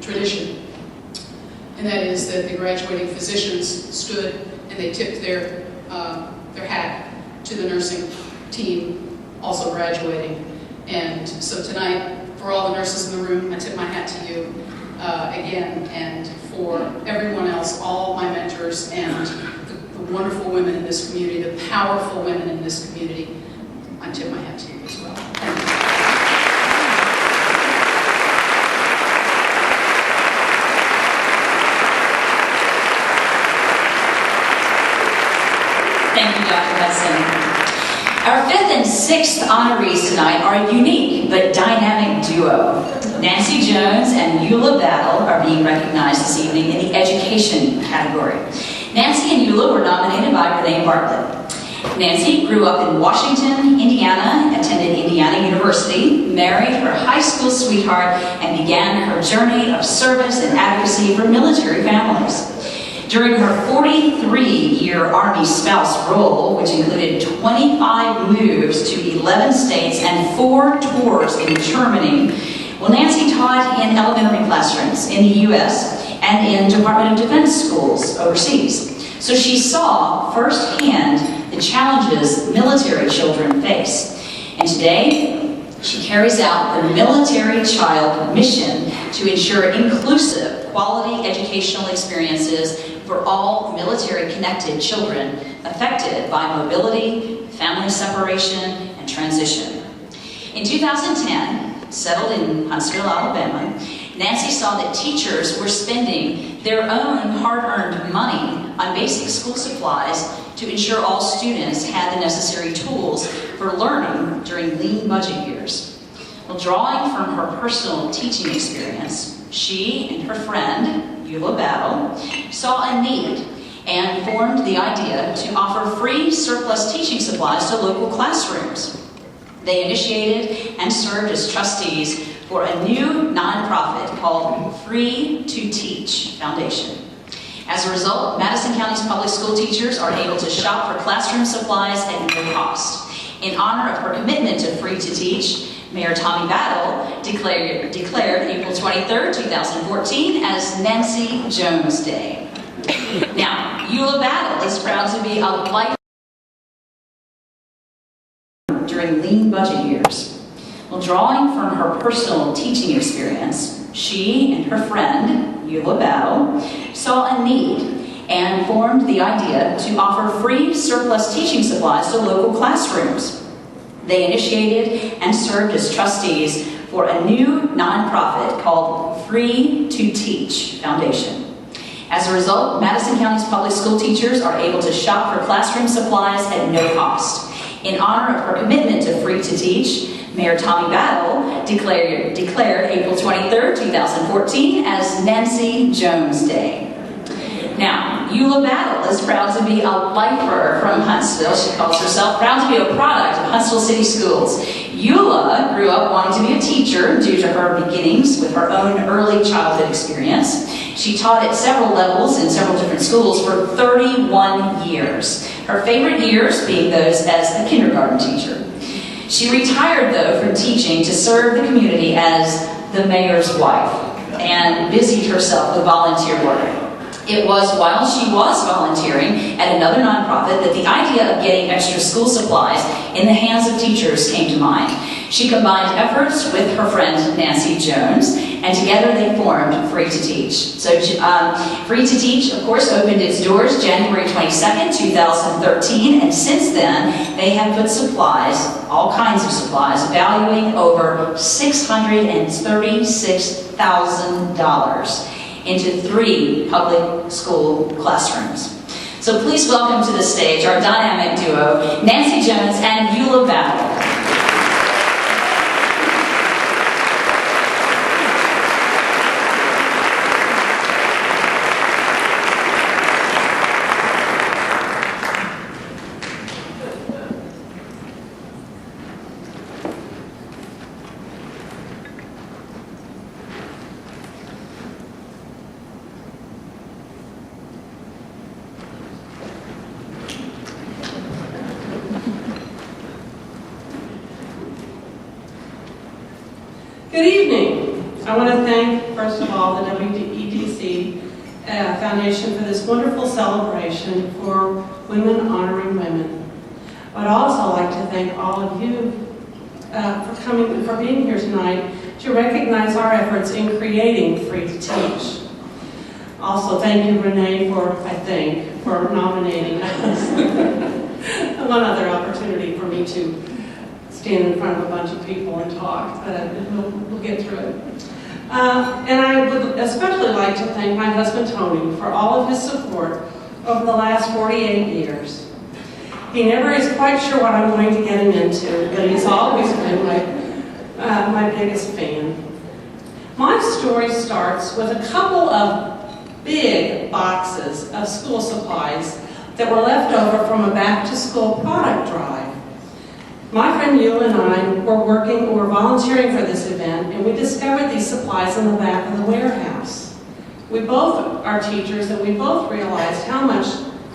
tradition, and that is that the graduating physicians stood and they tipped their hat to the nursing team also graduating. And so tonight, for all the nurses in the room, I tip my hat to you again, and for everyone else, all my mentors and the wonderful women in this community, the powerful women in this community, I tip my hat to you as well. Thank you. Thank you, Dr. Hudson. Our fifth and sixth honorees tonight are a unique but dynamic duo. Nancy Jones and Eula Battle are being recognized this evening in the education category. Nancy and Eula were nominated by Renee Bartlett. Nancy grew up in Washington, Indiana, attended Indiana University, married her high school sweetheart, and began her journey of service and advocacy for military families. During her 43-year Army spouse role, which included 25 moves to 11 states and 4 tours in Germany, Nancy taught in elementary classrooms in the U.S. and in Department of Defense schools overseas. So she saw firsthand the challenges military children face. And today, she carries out the Military Child Mission to ensure inclusive, quality educational experiences for all military-connected children affected by mobility, family separation, and transition. In 2010, settled in Huntsville, Alabama, Nancy saw that teachers were spending their own hard-earned money on basic school supplies to ensure all students had the necessary tools for learning during lean budget years. Well, drawing from her personal teaching experience, she and her friend, Eula Battle, saw a need and formed the idea to offer free surplus teaching supplies to local classrooms. They initiated and served as trustees for a new nonprofit called Free to Teach Foundation. As a result, Madison County's public school teachers are able to shop for classroom supplies at no cost. In honor of her commitment to Free to Teach, Mayor Tommy Battle declared April 23, 2014 as Nancy Jones Day. Now, Eula Battle is proud to be a life during lean budget years. Well, drawing from her personal teaching experience, she and her friend, Eula Battle, saw a need and formed the idea to offer free surplus teaching supplies to local classrooms. They initiated and served as trustees for a new nonprofit called Free to Teach Foundation. As a result, Madison County's public school teachers are able to shop for classroom supplies at no cost. In honor of her commitment to Free to Teach, Mayor Tommy Battle declared April 23, 2014 as Nancy Jones Day. Now, Eula Battle is proud to be a lifer from Huntsville. She calls herself proud to be a product of Huntsville City Schools. Eula grew up wanting to be a teacher due to her beginnings with her own early childhood experience. She taught at several levels in several different schools for 31 years. Her favorite years being those as a kindergarten teacher. She retired, though, from teaching to serve the community as the mayor's wife and busied herself with volunteer work. It was while she was volunteering at another nonprofit that the idea of getting extra school supplies in the hands of teachers came to mind. She combined efforts with her friend Nancy Jones, and together they formed Free to Teach. So Free to Teach, of course, opened its doors January 22nd, 2013, and since then they have put supplies, all kinds of supplies, valuing over $636,000 into 3 public school classrooms. So please welcome to the stage our dynamic duo, Nancy Jones and Eula Battle. Good evening. I want to thank, first of all, the WEDC Foundation for this wonderful celebration for Women Honoring Women. I'd also like to thank all of you for being here tonight to recognize our efforts in creating Free to Teach. Also, thank you, Renee, for nominating us. One other opportunity for me to stand in front of a bunch of people and talk, but we'll get through it. And I would especially like to thank my husband, Tony, for all of his support over the last 48 years. He never is quite sure what I'm going to get him into, but he's always been my biggest fan. My story starts with a couple of big boxes of school supplies that were left over from a back-to-school product drive. My friend Eula and I were volunteering for this event, and we discovered these supplies in the back of the warehouse. We both are teachers, and we both realized how much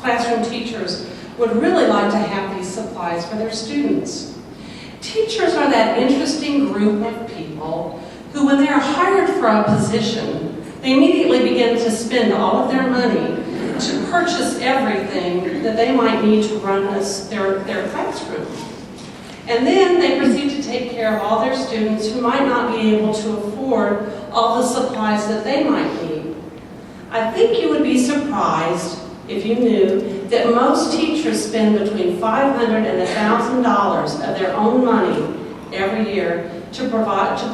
classroom teachers would really like to have these supplies for their students. Teachers are that interesting group of people who, when they're hired for a position, they immediately begin to spend all of their money to purchase everything that they might need to run their classroom. And then they proceed to take care of all their students who might not be able to afford all the supplies that they might need. I think you would be surprised if you knew that most teachers spend between $500 and $1,000 of their own money every year to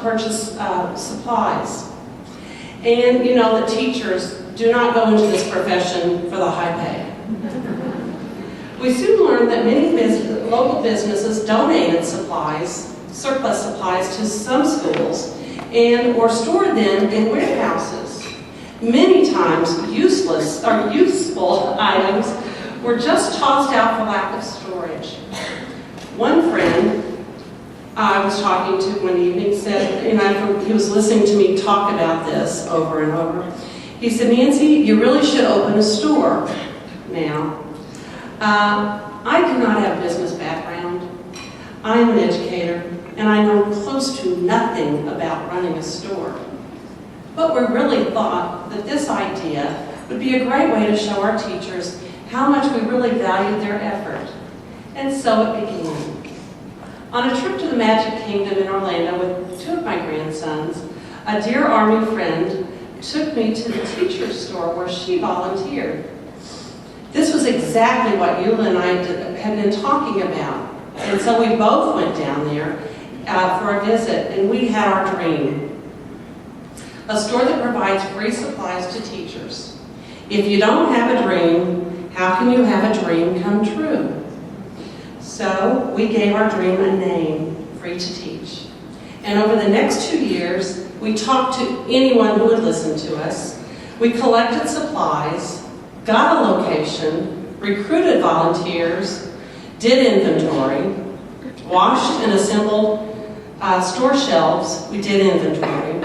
purchase supplies. And you know that teachers do not go into this profession for the high pay. We soon learned that many local businesses donated supplies, surplus supplies, to some schools or stored them in warehouses. Many times useless or useful items were just tossed out for lack of storage. One friend I was talking to one evening said, and after he was listening to me talk about this over and over, he said, "Nancy, you really should open a store now." I do not have a business background. I am an educator, and I know close to nothing about running a store. But we really thought that this idea would be a great way to show our teachers how much we really valued their effort. And so it began. On a trip to the Magic Kingdom in Orlando with 2 of my grandsons, a dear Army friend took me to the teacher's store where she volunteered. This was exactly what Eula and I had been talking about. And so we both went down there for a visit, and we had our dream. A store that provides free supplies to teachers. If you don't have a dream, how can you have a dream come true? So we gave our dream a name, Free to Teach. And over the next 2 years, we talked to anyone who would listen to us. We collected supplies. got a location, recruited volunteers, did inventory, washed and assembled store shelves, we did inventory.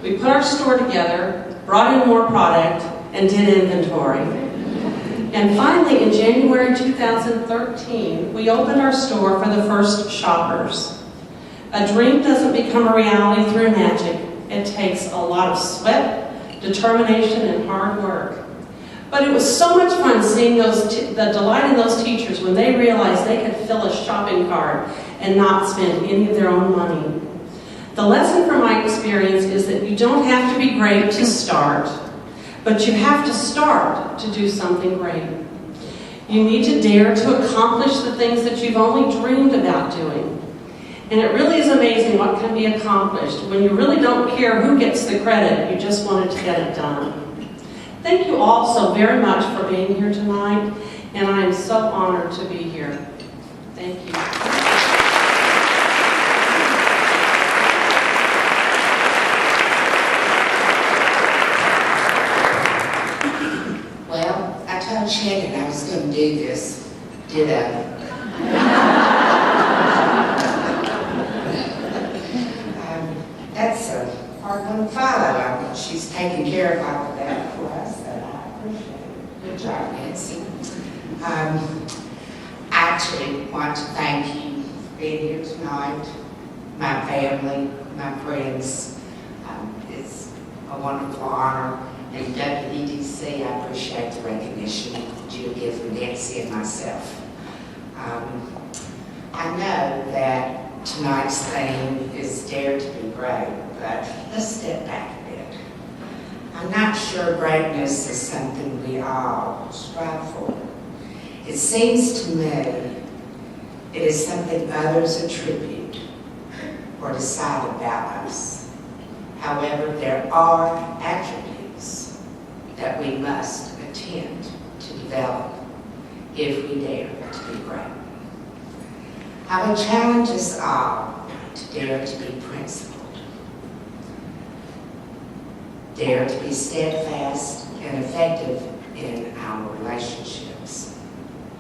We put our store together, brought in more product, and did inventory. And finally, in January 2013, we opened our store for the first shoppers. A dream doesn't become a reality through magic. It takes a lot of sweat, determination, and hard work. But it was so much fun seeing the delight in those teachers when they realized they could fill a shopping cart and not spend any of their own money. The lesson from my experience is that you don't have to be great to start, but you have to start to do something great. You need to dare to accomplish the things that you've only dreamed about doing. And it really is amazing what can be accomplished when you really don't care who gets the credit, you just wanted to get it done. Thank you all so very much for being here tonight, and I am so honored to be here. Thank you. Well, I told Shannon I was going to do this. Ditto. That's a hard one to follow. She's taking care of all of that for us, and I appreciate it. Good job, Nancy. I actually want to thank you for being here tonight, my family, my friends. It's a wonderful honor. And WEDC, I appreciate the recognition that you give Nancy and myself. I know that tonight's theme is Dare to be Great, but let's step back a bit. I'm not sure greatness is something we all strive for. It seems to me it is something others attribute or decide about us. However, there are attributes that we must attempt to develop if we dare to be great. I would challenge us all to dare to be principled, dare to be steadfast and effective in our relationships,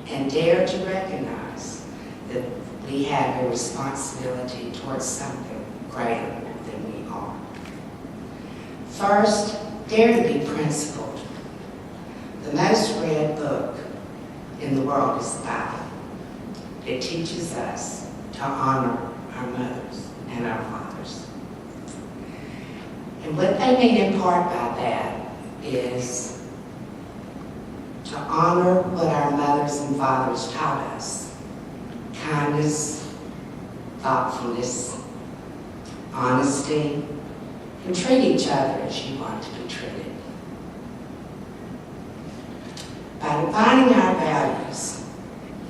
and dare to recognize that we have a responsibility towards something greater than we are. First, dare to be principled. The most read book in the world is the Bible. It teaches us to honor our mothers and our fathers. And what they mean in part by that is to honor what our mothers and fathers taught us. Kindness, thoughtfulness, honesty, and treat each other as you want to be treated. By defining our values,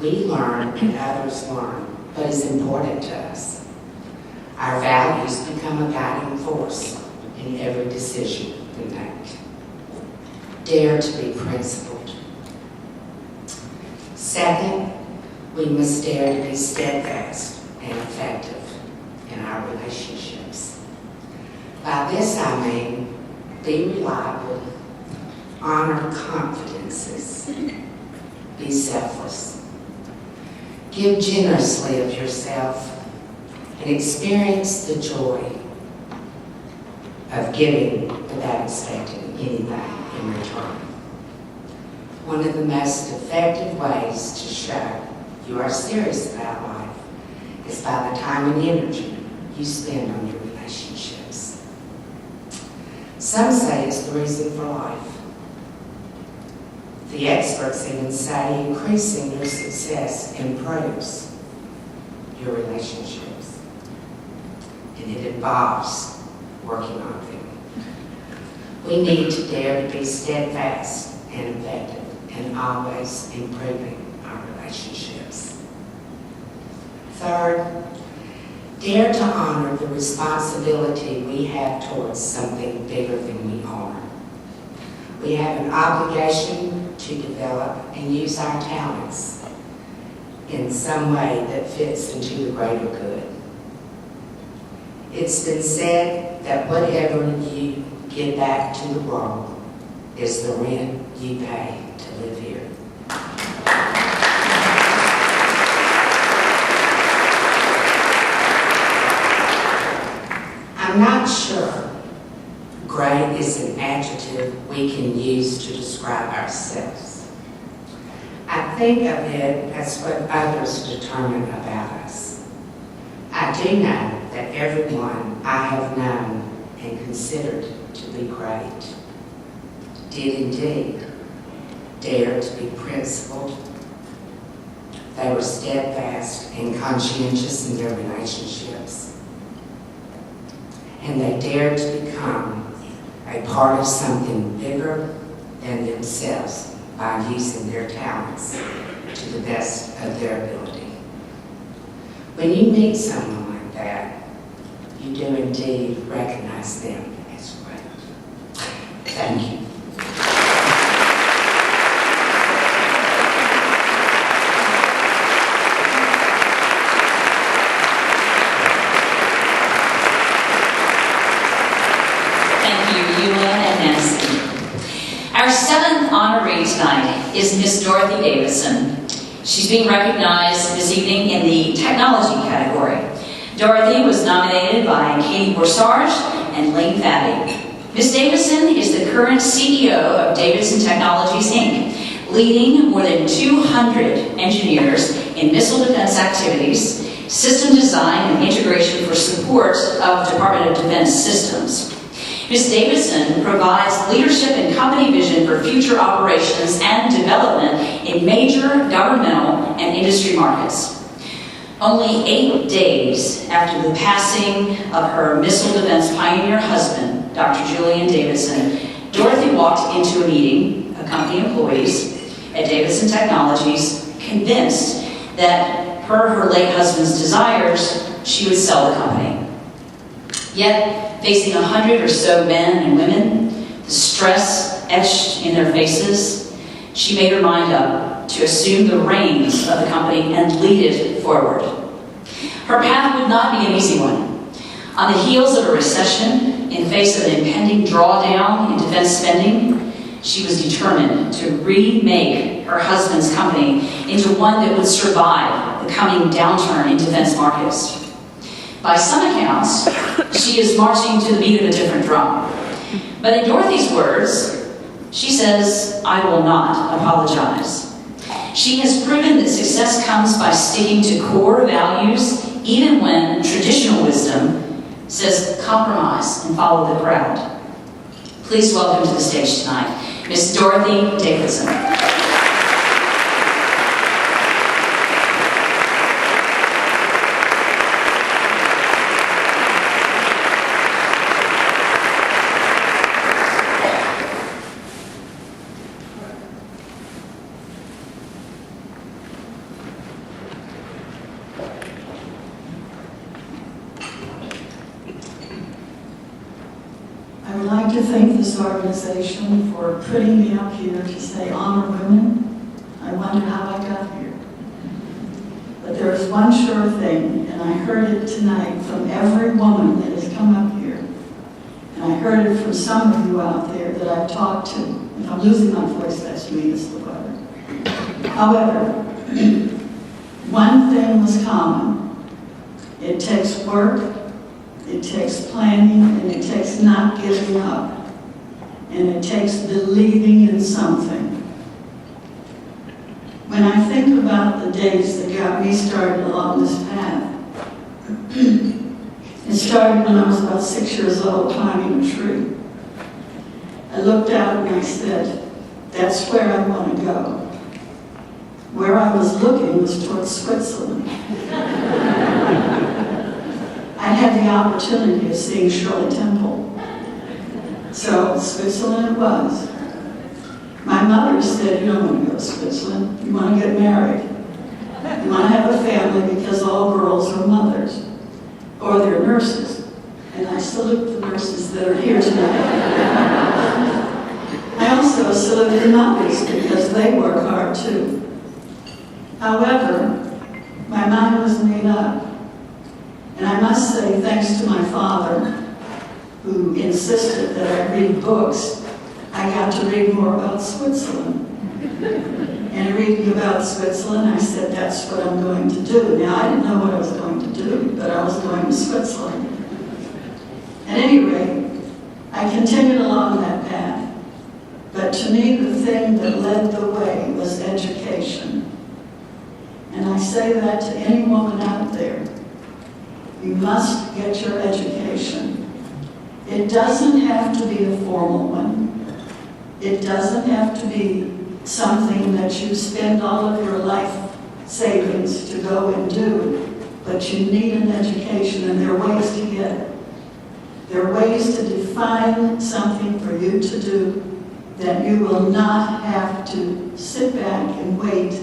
we learn and others learn what is important to us. Our values become a guiding force in every decision we make. Dare to be principled. Second, we must dare to be steadfast and effective in our relationships. By this I mean be reliable, honor confidences, be selfless. Give generously of yourself and experience the joy of giving without expecting anything in return. One of the most effective ways to show you are serious about life is by the time and energy you spend on your relationships. Some say it's the reason for life. The experts even say increasing your success improves your relationships. And it involves working on them. We need to dare to be steadfast and effective and always improving our relationships. Third, dare to honor the responsibility we have towards something bigger than we are. We have an obligation to develop and use our talents in some way that fits into the greater good. It's been said that whatever you give back to the world is the rent you pay to live here. I'm not sure great is an adjective we can use to describe ourselves. I think of it as what others determine about us. I do know that everyone I have known and considered to be great did indeed dare to be principled. They were steadfast and conscientious in their relationships. And they dared to become a part of something bigger than themselves by using their talents to the best of their ability. When you meet someone like that, you do indeed recognize them as great. Thank you. Our seventh honoree tonight is Miss Dorothy Davidson. She's being recognized this evening in the technology category. Dorothy was nominated by Katie Borsarge and Lane Fabby. Miss Davidson is the current CEO of Davidson Technologies, Inc., leading more than 200 engineers in missile defense activities, system design and integration for support of Department of Defense systems. Ms. Davidson provides leadership and company vision for future operations and development in major governmental and industry markets. Only 8 days after the passing of her missile defense pioneer husband, Dr. Julian Davidson, Dorothy walked into a meeting of company employees at Davidson Technologies, convinced that per her late husband's desires, she would sell the company. Yet, facing 100 or so men and women, the stress etched in their faces, she made her mind up to assume the reins of the company and lead it forward. Her path would not be an easy one. On the heels of a recession, in face of an impending drawdown in defense spending, she was determined to remake her husband's company into one that would survive the coming downturn in defense markets. By some accounts, she is marching to the beat of a different drum. But in Dorothy's words, she says, "I will not apologize." She has proven that success comes by sticking to core values, even when traditional wisdom says compromise and follow the crowd. Please welcome to the stage tonight, Miss Dorothy Davidson. I would like to thank this organization for putting me up here to say honor women. I wonder how I got here. But there is one sure thing, and I heard it tonight from every woman that has come up here. And I heard it from some of you out there that I've talked to. If I'm losing my voice, that's me, it's the weather. However, one thing was common. It takes work, it takes planning, and it takes not giving up. And it takes believing in something. When I think about the days that got me started along this path, it started when I was about 6 years old climbing a tree. I looked out and I said, that's where I want to go. Where I was looking was towards Switzerland. I had the opportunity of seeing Shirley Temple. So Switzerland it was. My mother said, you don't want to go to Switzerland, you want to get married. You want to have a family because all girls are mothers, or they're nurses. And I salute the nurses that are here tonight. I also salute the mothers because they work hard too. However, my mind was made up. And I must say, thanks to my father, who insisted that I read books, I got to read more about Switzerland. And reading about Switzerland, I said, that's what I'm going to do. Now, I didn't know what I was going to do, but I was going to Switzerland. At any rate, I continued along that path. But to me, the thing that led the way was education. And I say that to any woman out there. You must get your education. It doesn't have to be a formal one. It doesn't have to be something that you spend all of your life savings to go and do, but you need an education, and there are ways to get it. There are ways to define something for you to do that you will not have to sit back and wait,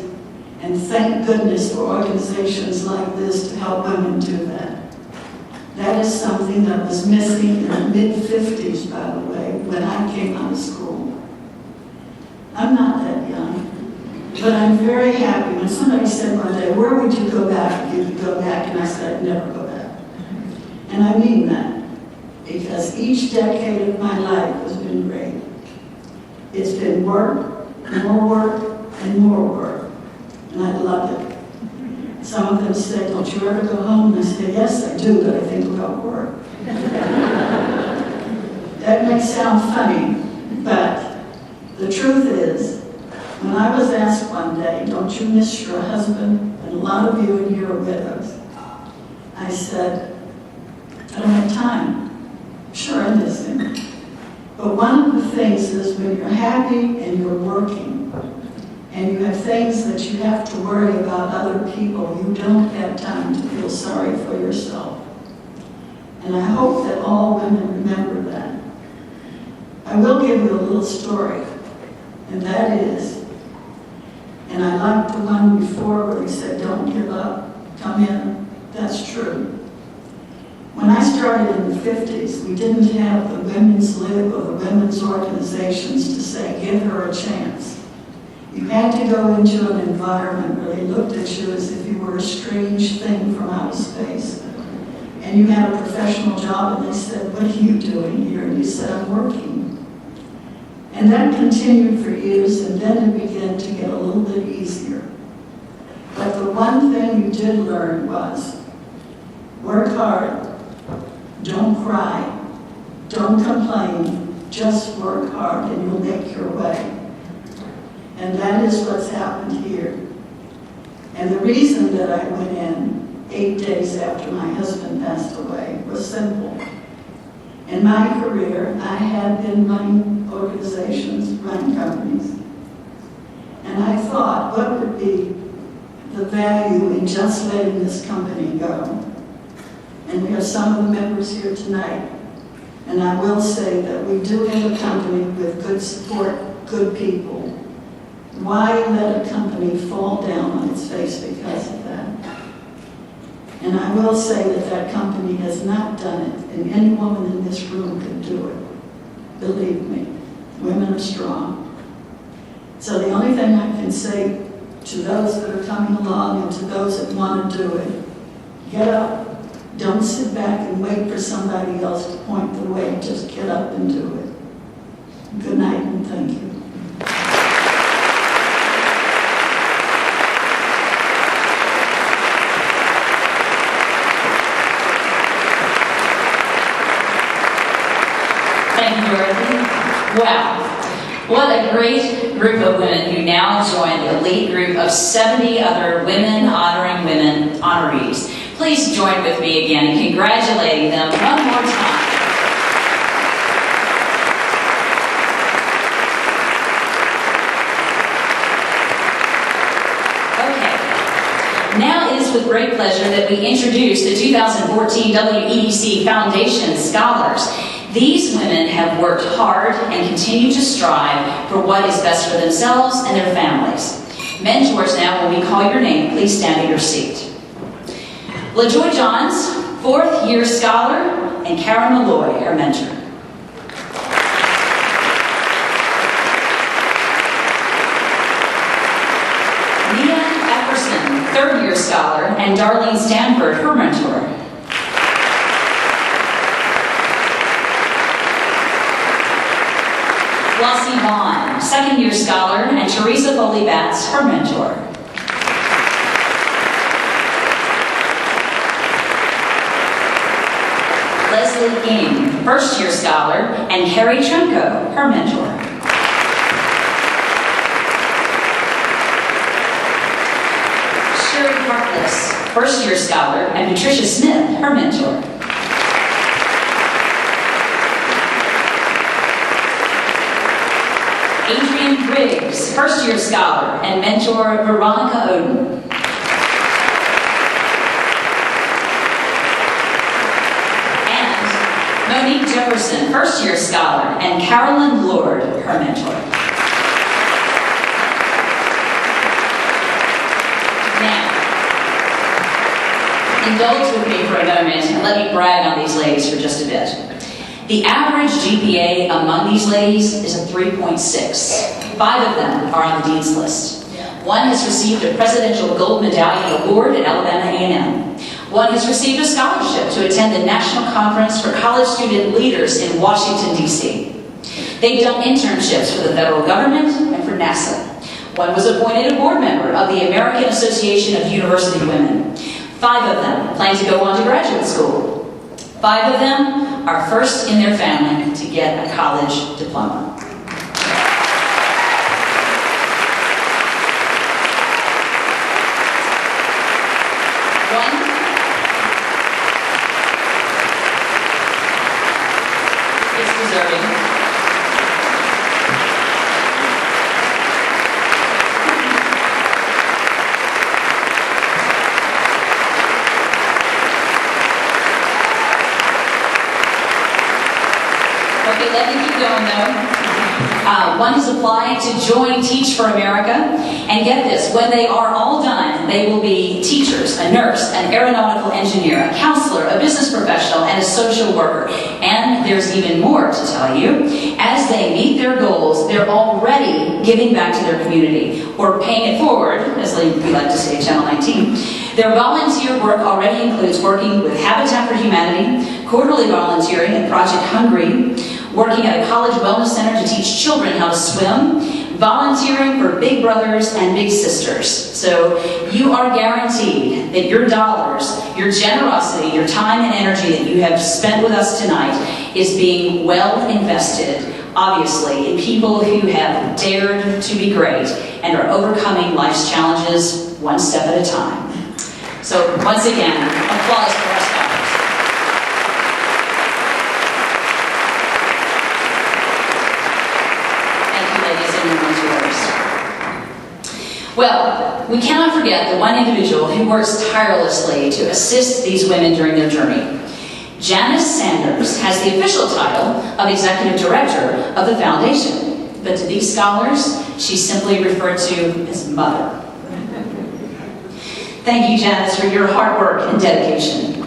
and thank goodness for organizations like this to help women do that. That is something that was missing in the mid-50s, by the way, when I came out of school. I'm not that young, but I'm very happy. When somebody said one day, where would you go back if you could go back? And I said, I'd never go back. And I mean that, because each decade of my life has been great. It's been work, and more work, and I love it. Some of them say, don't you ever go home? And I say, yes, I do, but I think about work. That may sound funny, but the truth is, when I was asked one day, don't you miss your husband? And a lot of you in here are widows. I said, I don't have time. Sure, I miss him. But one of the things is when you're happy and you're working, and you have things that you have to worry about other people, you don't have time to feel sorry for yourself. And I hope that all women remember that. I will give you a little story, and that is, and I liked the one before where he said, don't give up, come in. That's true. When I started in the 50s, we didn't have the Women's Lib or the women's organizations to say, give her a chance. You had to go into an environment where they looked at you as if you were a strange thing from outer space. And you had a professional job, and they said, what are you doing here? And you said, I'm working. And that continued for years, and then it began to get a little bit easier. But the one thing you did learn was, work hard, don't cry, don't complain, just work hard and you'll make your way. And that is what's happened here. And the reason that I went in 8 days after my husband passed away was simple. In my career, I had been running organizations, running companies. And I thought, what would be the value in just letting this company go? And we have some of the members here tonight. And I will say that we do have a company with good support, good people. Why let a company fall down on its face because of that? And I will say that that company has not done it, and any woman in this room could do it. Believe me, women are strong. So the only thing I can say to those that are coming along and to those that want to do it, get up. Don't sit back and wait for somebody else to point the way. Just get up and do it. Good night and thank you. Thank you, Dorothy. Wow. What a great group of women who now join the elite group of 70 other Women Honoring Women honorees. Please join with me again in congratulating them one more time. Okay. Now it is with great pleasure that we introduce the 2014 WEDC Foundation Scholars. These women have worked hard and continue to strive for what is best for themselves and their families. Mentors now, when we call your name, please stand at your seat. LaJoy Johns, 4th year scholar, and Karen Malloy, her mentor. Mia Epperson, 3rd year scholar, and Darlene Stanford, her mentor. Flossie Vaughn, second-year scholar, and Teresa Foley-Batts, her mentor. Leslie King, first-year scholar, and Carrie Tremco, her mentor. Sherry Harkless, first-year scholar, and Patricia Smith, her mentor. Adrian Briggs, first-year scholar, and mentor Veronica Oden. Monique Jefferson, first-year scholar, and Carolyn Lord, her mentor. Now, indulge with me for a moment and let me brag on these ladies for just a bit. The average GPA among these ladies is a 3.6. 5 of them are on the Dean's List. One has received a Presidential Gold Medallion Award at Alabama A&M. One has received a scholarship to attend the National Conference for College Student Leaders in Washington, D.C. They've done internships for the federal government and for NASA. One was appointed a board member of the American Association of University Women. 5 of them plan to go on to graduate school. 5 of them are first in their family to get a college diploma. Let me keep going though. One has applied to join Teach for America, and get this, when they are all done, they will be teachers, a nurse, an aeronautical engineer, a counselor, a business professional, and a social worker. And there's even more to tell you. As they meet their goals, they're already giving back to their community, or paying it forward, as we like to say at Channel 19. Their volunteer work already includes working with Habitat for Humanity, quarterly volunteering at Project Hungry, working at a college wellness center to teach children how to swim, volunteering for Big Brothers and Big Sisters. So you are guaranteed that your dollars, your generosity, your time and energy that you have spent with us tonight is being well invested, obviously, in people who have dared to be great and are overcoming life's challenges one step at a time. So once again, applause for our scholars. Well, we cannot forget the one individual who works tirelessly to assist these women during their journey. Janice Sanders has the official title of Executive Director of the Foundation, but to these scholars, she's simply referred to as Mother. Thank you, Janice, for your hard work and dedication.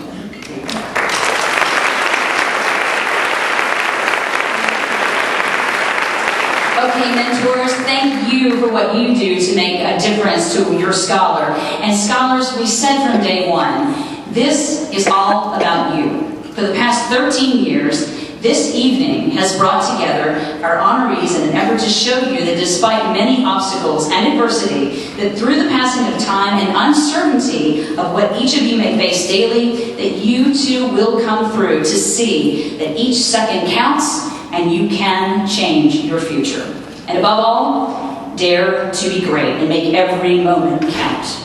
Okay, mentors, thank you for what you do to make a difference to your scholar. And scholars, we said from day one, this is all about you. For the past 13 years, this evening has brought together our honorees in an effort to show you that despite many obstacles and adversity, that through the passing of time and uncertainty of what each of you may face daily, that you too will come through to see that each second counts and you can change your future. And above all, dare to be great and make every moment count.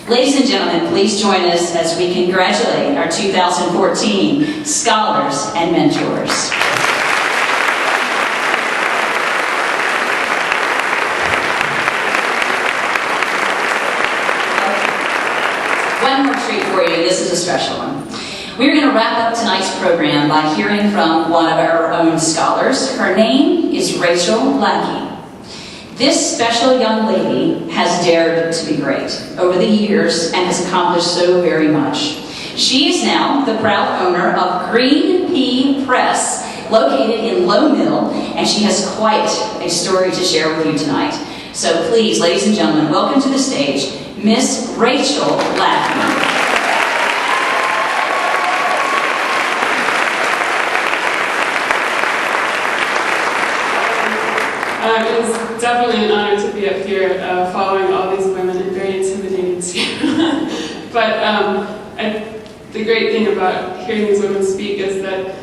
Ladies and gentlemen, please join us as we congratulate our 2014 scholars and mentors. One more treat for you, this is a special one. We're going to wrap up tonight's program by hearing from one of our own scholars. Her name is Rachel Lackey. This special young lady has dared to be great over the years and has accomplished so very much. She is now the proud owner of Green Pea Press, located in Low Mill, and she has quite a story to share with you tonight. So please, ladies and gentlemen, welcome to the stage, Miss Rachel Lackey. it is definitely an honor to be up here following all these women and very intimidating too. But the great thing about hearing these women speak is that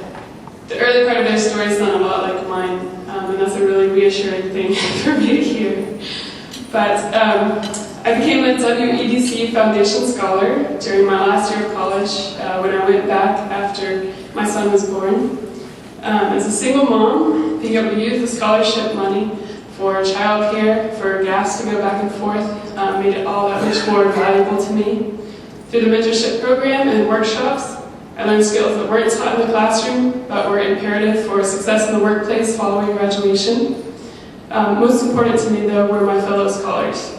the early part of their stories sound a lot like mine, and that's a really reassuring thing for me to hear. But I became a WEDC Foundation Scholar during my last year of college when I went back after my son was born. As a single mom, being able to use the scholarship money for childcare, for gas to go back and forth, made it all that much more valuable to me. Through the mentorship program and workshops, I learned skills that weren't taught in the classroom, but were imperative for success in the workplace following graduation. Most important to me, though, were my fellow scholars.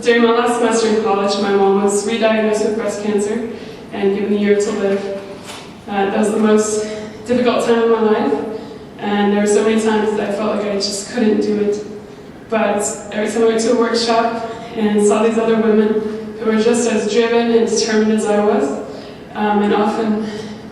During my last semester in college, my mom was re-diagnosed with breast cancer and given a year to live. That was the most difficult time of my life, and there were so many times that I felt like I just couldn't do it. But every time I went to a workshop and saw these other women who were just as driven and determined as I was, and often,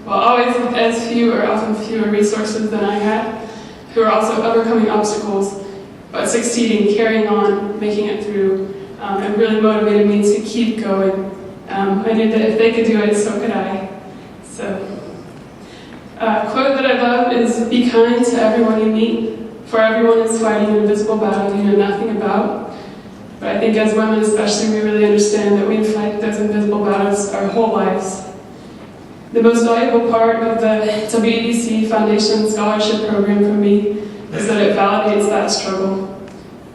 well, always with as few or often fewer resources than I had, who were also overcoming obstacles, but succeeding, carrying on, making it through, it really motivated me to keep going. I knew that if they could do it, so could I. So, a quote that I love is, "Be kind to everyone you meet, for everyone is fighting an invisible battle you know nothing about." But I think as women especially, we really understand that we fight those invisible battles our whole lives. The most valuable part of the WEDC Foundation Scholarship Program for me is that it validates that struggle.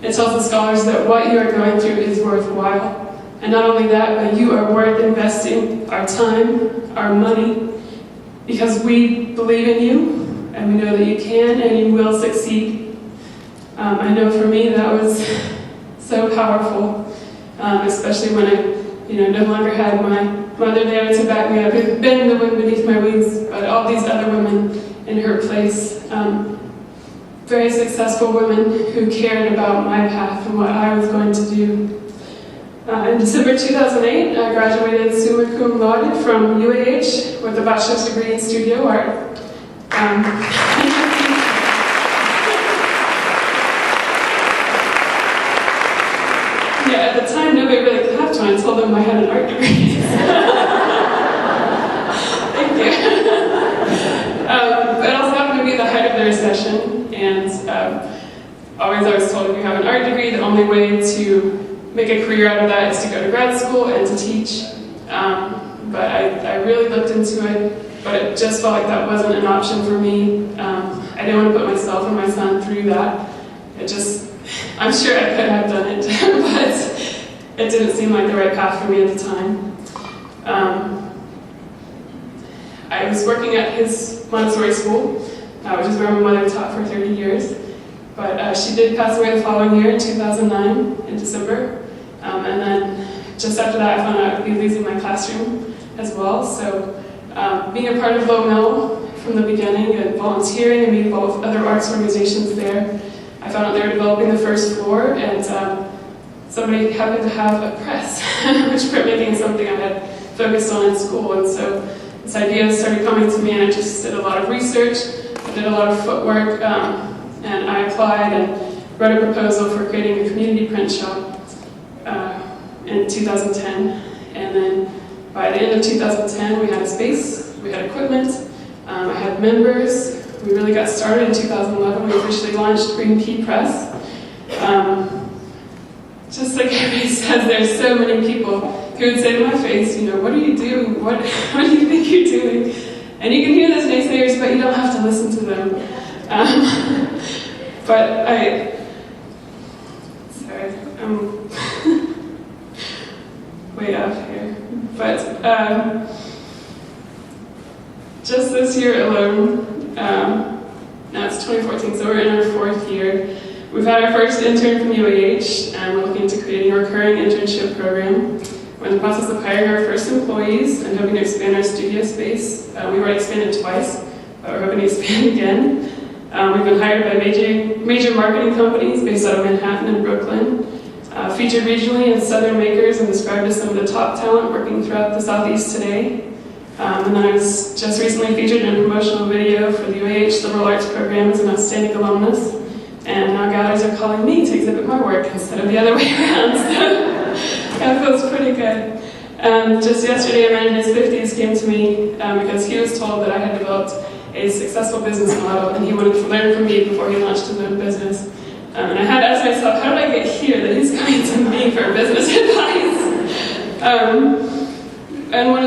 It tells the scholars that what you are going through is worthwhile. And not only that, but you are worth investing our time, our money, because we believe in you, and we know that you can and you will succeed. I know for me that was so powerful, especially when I no longer had my mother there to back me up, who'd been the wind beneath my wings, but all these other women in her place. Very successful women who cared about my path and what I was going to do. In December 2008, I graduated summa cum laude from UAH with a bachelor's degree in studio art. Yeah, at the time, nobody really clapped when I told them I had an art degree. Thank you. It also happened to be the height of the recession, and always I was told if you have an art degree, the only way to make a career out of that is to go to grad school and to teach. But I really looked into it, but it just felt like that wasn't an option for me. I didn't want to put myself and my son through that. I'm sure I could have done it, but it didn't seem like the right path for me at the time. I was working at his Montessori school, which is where my mother taught for 30 years. But she did pass away the following year in 2009, in December. And then just after that, I found out I'd be losing my classroom as well. So being a part of Low Mill from the beginning and volunteering and being involved with other arts organizations there, I found out they were developing the first floor, and somebody happened to have a press, which printmaking is something I had focused on in school. And so this idea started coming to me, and I just did a lot of research, I did a lot of footwork, and I applied and wrote a proposal for creating a community print shop in 2010. And then by the end of 2010, we had a space, we had equipment, I had members. We really got started in 2011. We officially launched Green Pea Press. Just like everybody says, there's so many people who would say to my face, what are you doing? What do you think you're doing? And you can hear those naysayers, but you don't have to listen to them. But sorry, I'm way off here. But just this year alone, now it's 2014, so we're in our 4th year. We've had our first intern from UAH, and we're looking into creating a recurring internship program. We're in the process of hiring our first employees and hoping to expand our studio space. We've already expanded twice, but we're hoping to expand again. We've been hired by major marketing companies based out of Manhattan and Brooklyn, featured regionally as Southern makers and described as some of the top talent working throughout the Southeast today. And then I was just recently featured in a promotional video for the UAH Liberal Arts Program as an outstanding alumnus. And now galleries are calling me to exhibit my work instead of the other way around. So that feels pretty good. Just yesterday, a man in his 50s came to me because he was told that I had developed a successful business model and he wanted to learn from me before he launched his own business. And I had to ask myself, how did I get here that he's coming to me for business advice? And one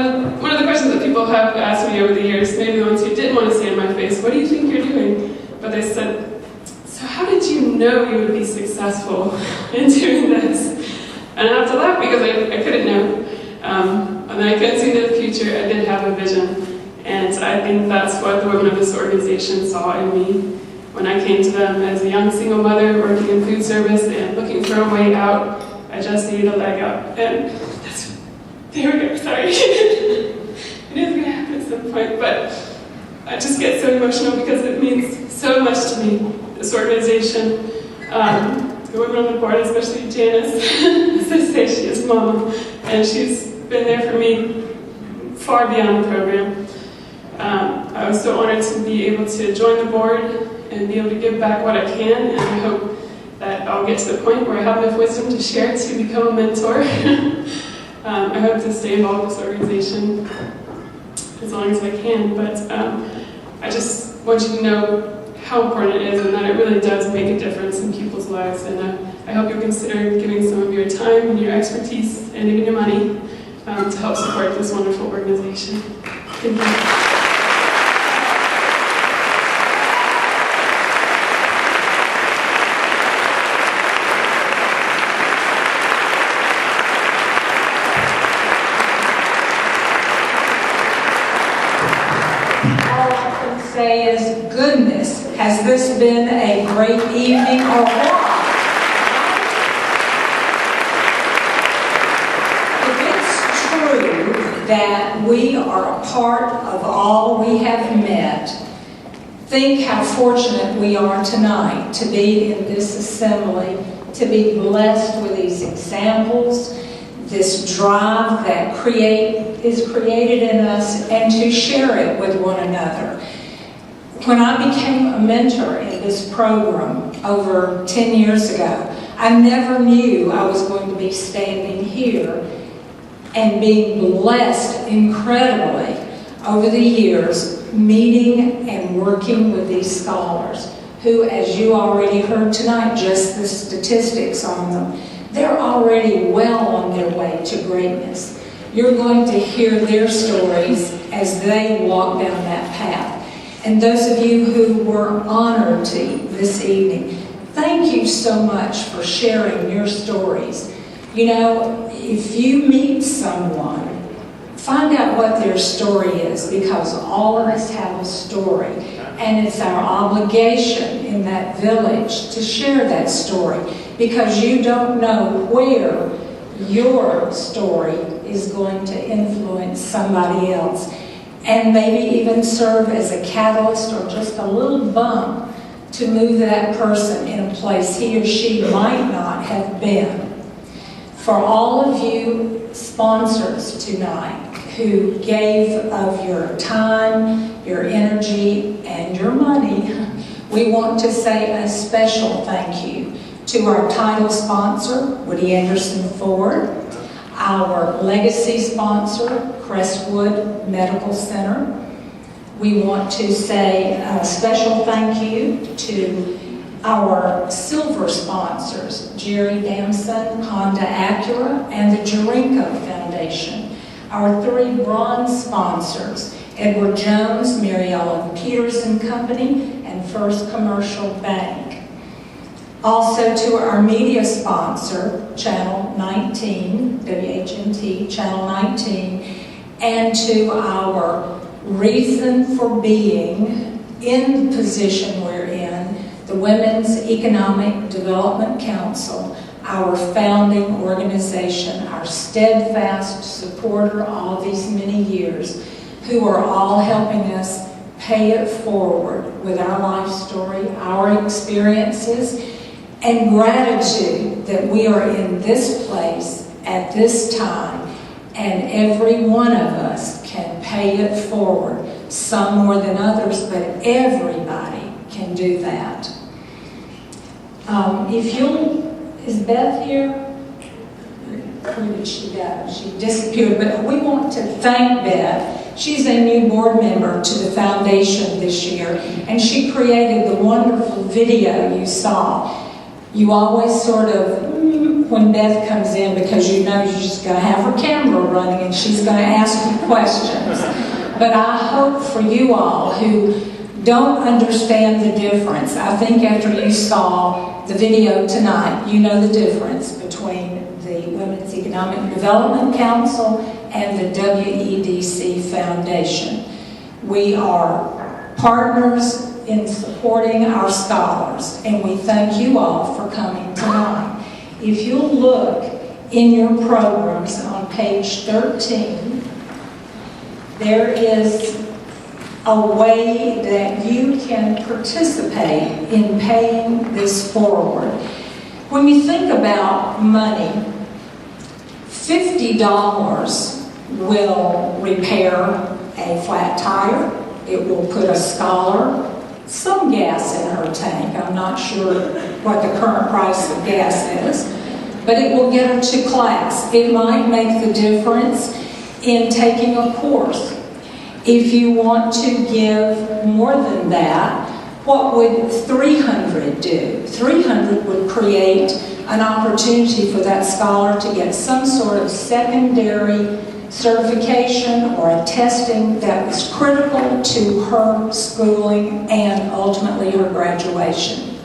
of the questions that people have asked me over the years, maybe the ones who didn't want to see in my face, what do you think you're doing? But they said, so how did you know you would be successful in doing this? And I have to laugh because I couldn't know. And I couldn't see into the future. I did have a vision. And I think that's what the women of this organization saw in me. When I came to them as a young single mother working in food service and looking for a way out, I just needed a leg up. And that's, there we go, sorry. It is going to happen at some point, but I just get so emotional because it means so much to me, this organization. The women on the board, especially Janice, as I say, she is mom, and she's been there for me far beyond the program. I was so honored to be able to join the board and be able to give back what I can, and I hope that I'll get to the point where I have enough wisdom to share to become a mentor. I hope to stay involved with this organization as long as I can, but I just want you to know how important it is and that it really does make a difference in people's lives, and I hope you'll consider giving some of your time and your expertise and even your money to help support this wonderful organization. Thank you. Say is, goodness, has this been a great evening or what? If it's true that we are a part of all we have met, think how fortunate we are tonight to be in this assembly, to be blessed with these examples, this drive that is created in us, and to share it with one another. When I became a mentor in this program over 10 years ago, I never knew I was going to be standing here and being blessed incredibly over the years, meeting and working with these scholars who, as you already heard tonight, just the statistics on them, they're already well on their way to greatness. You're going to hear their stories as they walk down that path. And those of you who were honored this evening, thank you so much for sharing your stories. You know, if you meet someone, find out what their story is, because all of us have a story. And it's our obligation in that village to share that story, because you don't know where your story is going to influence somebody else, and maybe even serve as a catalyst or just a little bump to move that person in a place he or she might not have been. For all of you sponsors tonight who gave of your time, your energy, and your money, we want to say a special thank you to our title sponsor, Woody Anderson Ford, our legacy sponsor, Crestwood Medical Center. We want to say a special thank you to our silver sponsors, Jerry Damson, Honda Acura, and the Jarinko Foundation. Our 3 bronze sponsors, Edward Jones, Mary Ellen Peters and Company, and First Commercial Bank. Also to our media sponsor, Channel 19, WHMT, Channel 19, and to our reason for being in the position we're in, the Women's Economic Development Council, our founding organization, our steadfast supporter all these many years, who are all helping us pay it forward with our life story, our experiences, and gratitude that we are in this place at this time, and every one of us can pay it forward. Some more than others, but everybody can do that. Is Beth here? Where did she go? She disappeared, but we want to thank Beth. She's a new board member to the foundation this year, and she created the wonderful video you saw. You always sort of, when Beth comes in, because you know she's going to have her camera running and she's going to ask you questions. But I hope for you all who don't understand the difference, I think after you saw the video tonight, you know the difference between the Women's Economic Development Council and the WEDC Foundation. We are partners in supporting our scholars, and we thank you all for coming tonight. If you'll look in your programs on page 13, there is a way that you can participate in paying this forward. When you think about money, $50 will repair a flat tire. It will put a scholar some gas in her tank. I'm not sure what the current price of gas is, but it will get her to class. It might make the difference in taking a course. If you want to give more than that, what would 300 do? 300 would create an opportunity for that scholar to get some sort of secondary certification or a testing that was critical to her schooling and ultimately her graduation.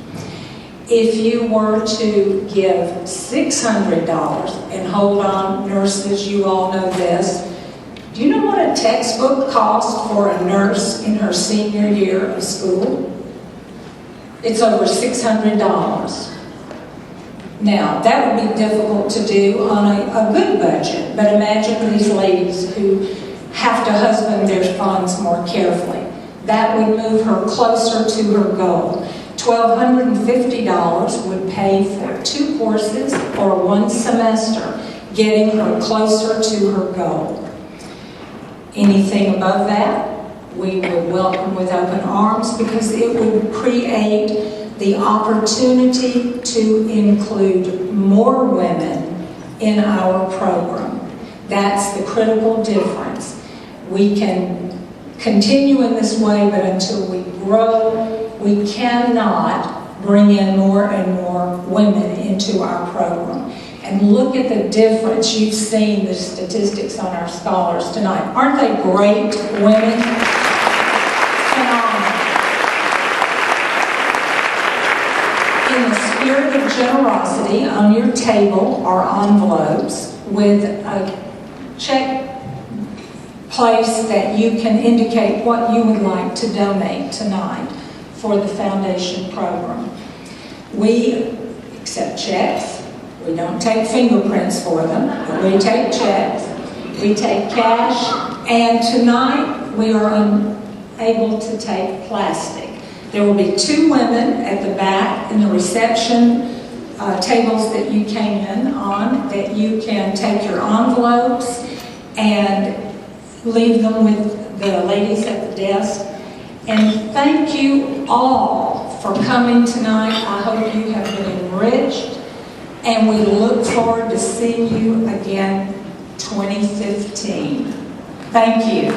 If you were to give $600, and hold on, nurses, you all know this, do you know what a textbook costs for a nurse in her senior year of school? It's over $600. Now, that would be difficult to do on a good budget, but imagine these ladies who have to husband their funds more carefully. That would move her closer to her goal. $1,250 would pay for 2 courses or 1 semester, getting her closer to her goal. Anything above that, we would welcome with open arms, because it would create the opportunity to include more women in our program. That's the critical difference. We can continue in this way, but until we grow, we cannot bring in more and more women into our program. And look at the difference. You've seen the statistics on our scholars tonight. Aren't they great women? Phenomenal. In the spirit of generosity, on your table are envelopes with a check place that you can indicate what you would like to donate tonight for the foundation program. We accept checks. We don't take fingerprints for them, but we take checks. We take cash, and tonight we are unable to take plastic. There will be 2 women at the back in the reception tables that you came in on, that you can take your envelopes and leave them with the ladies at the desk. And thank you all for coming tonight. I hope you have been enriched, and we look forward to seeing you again 2015. Thank you.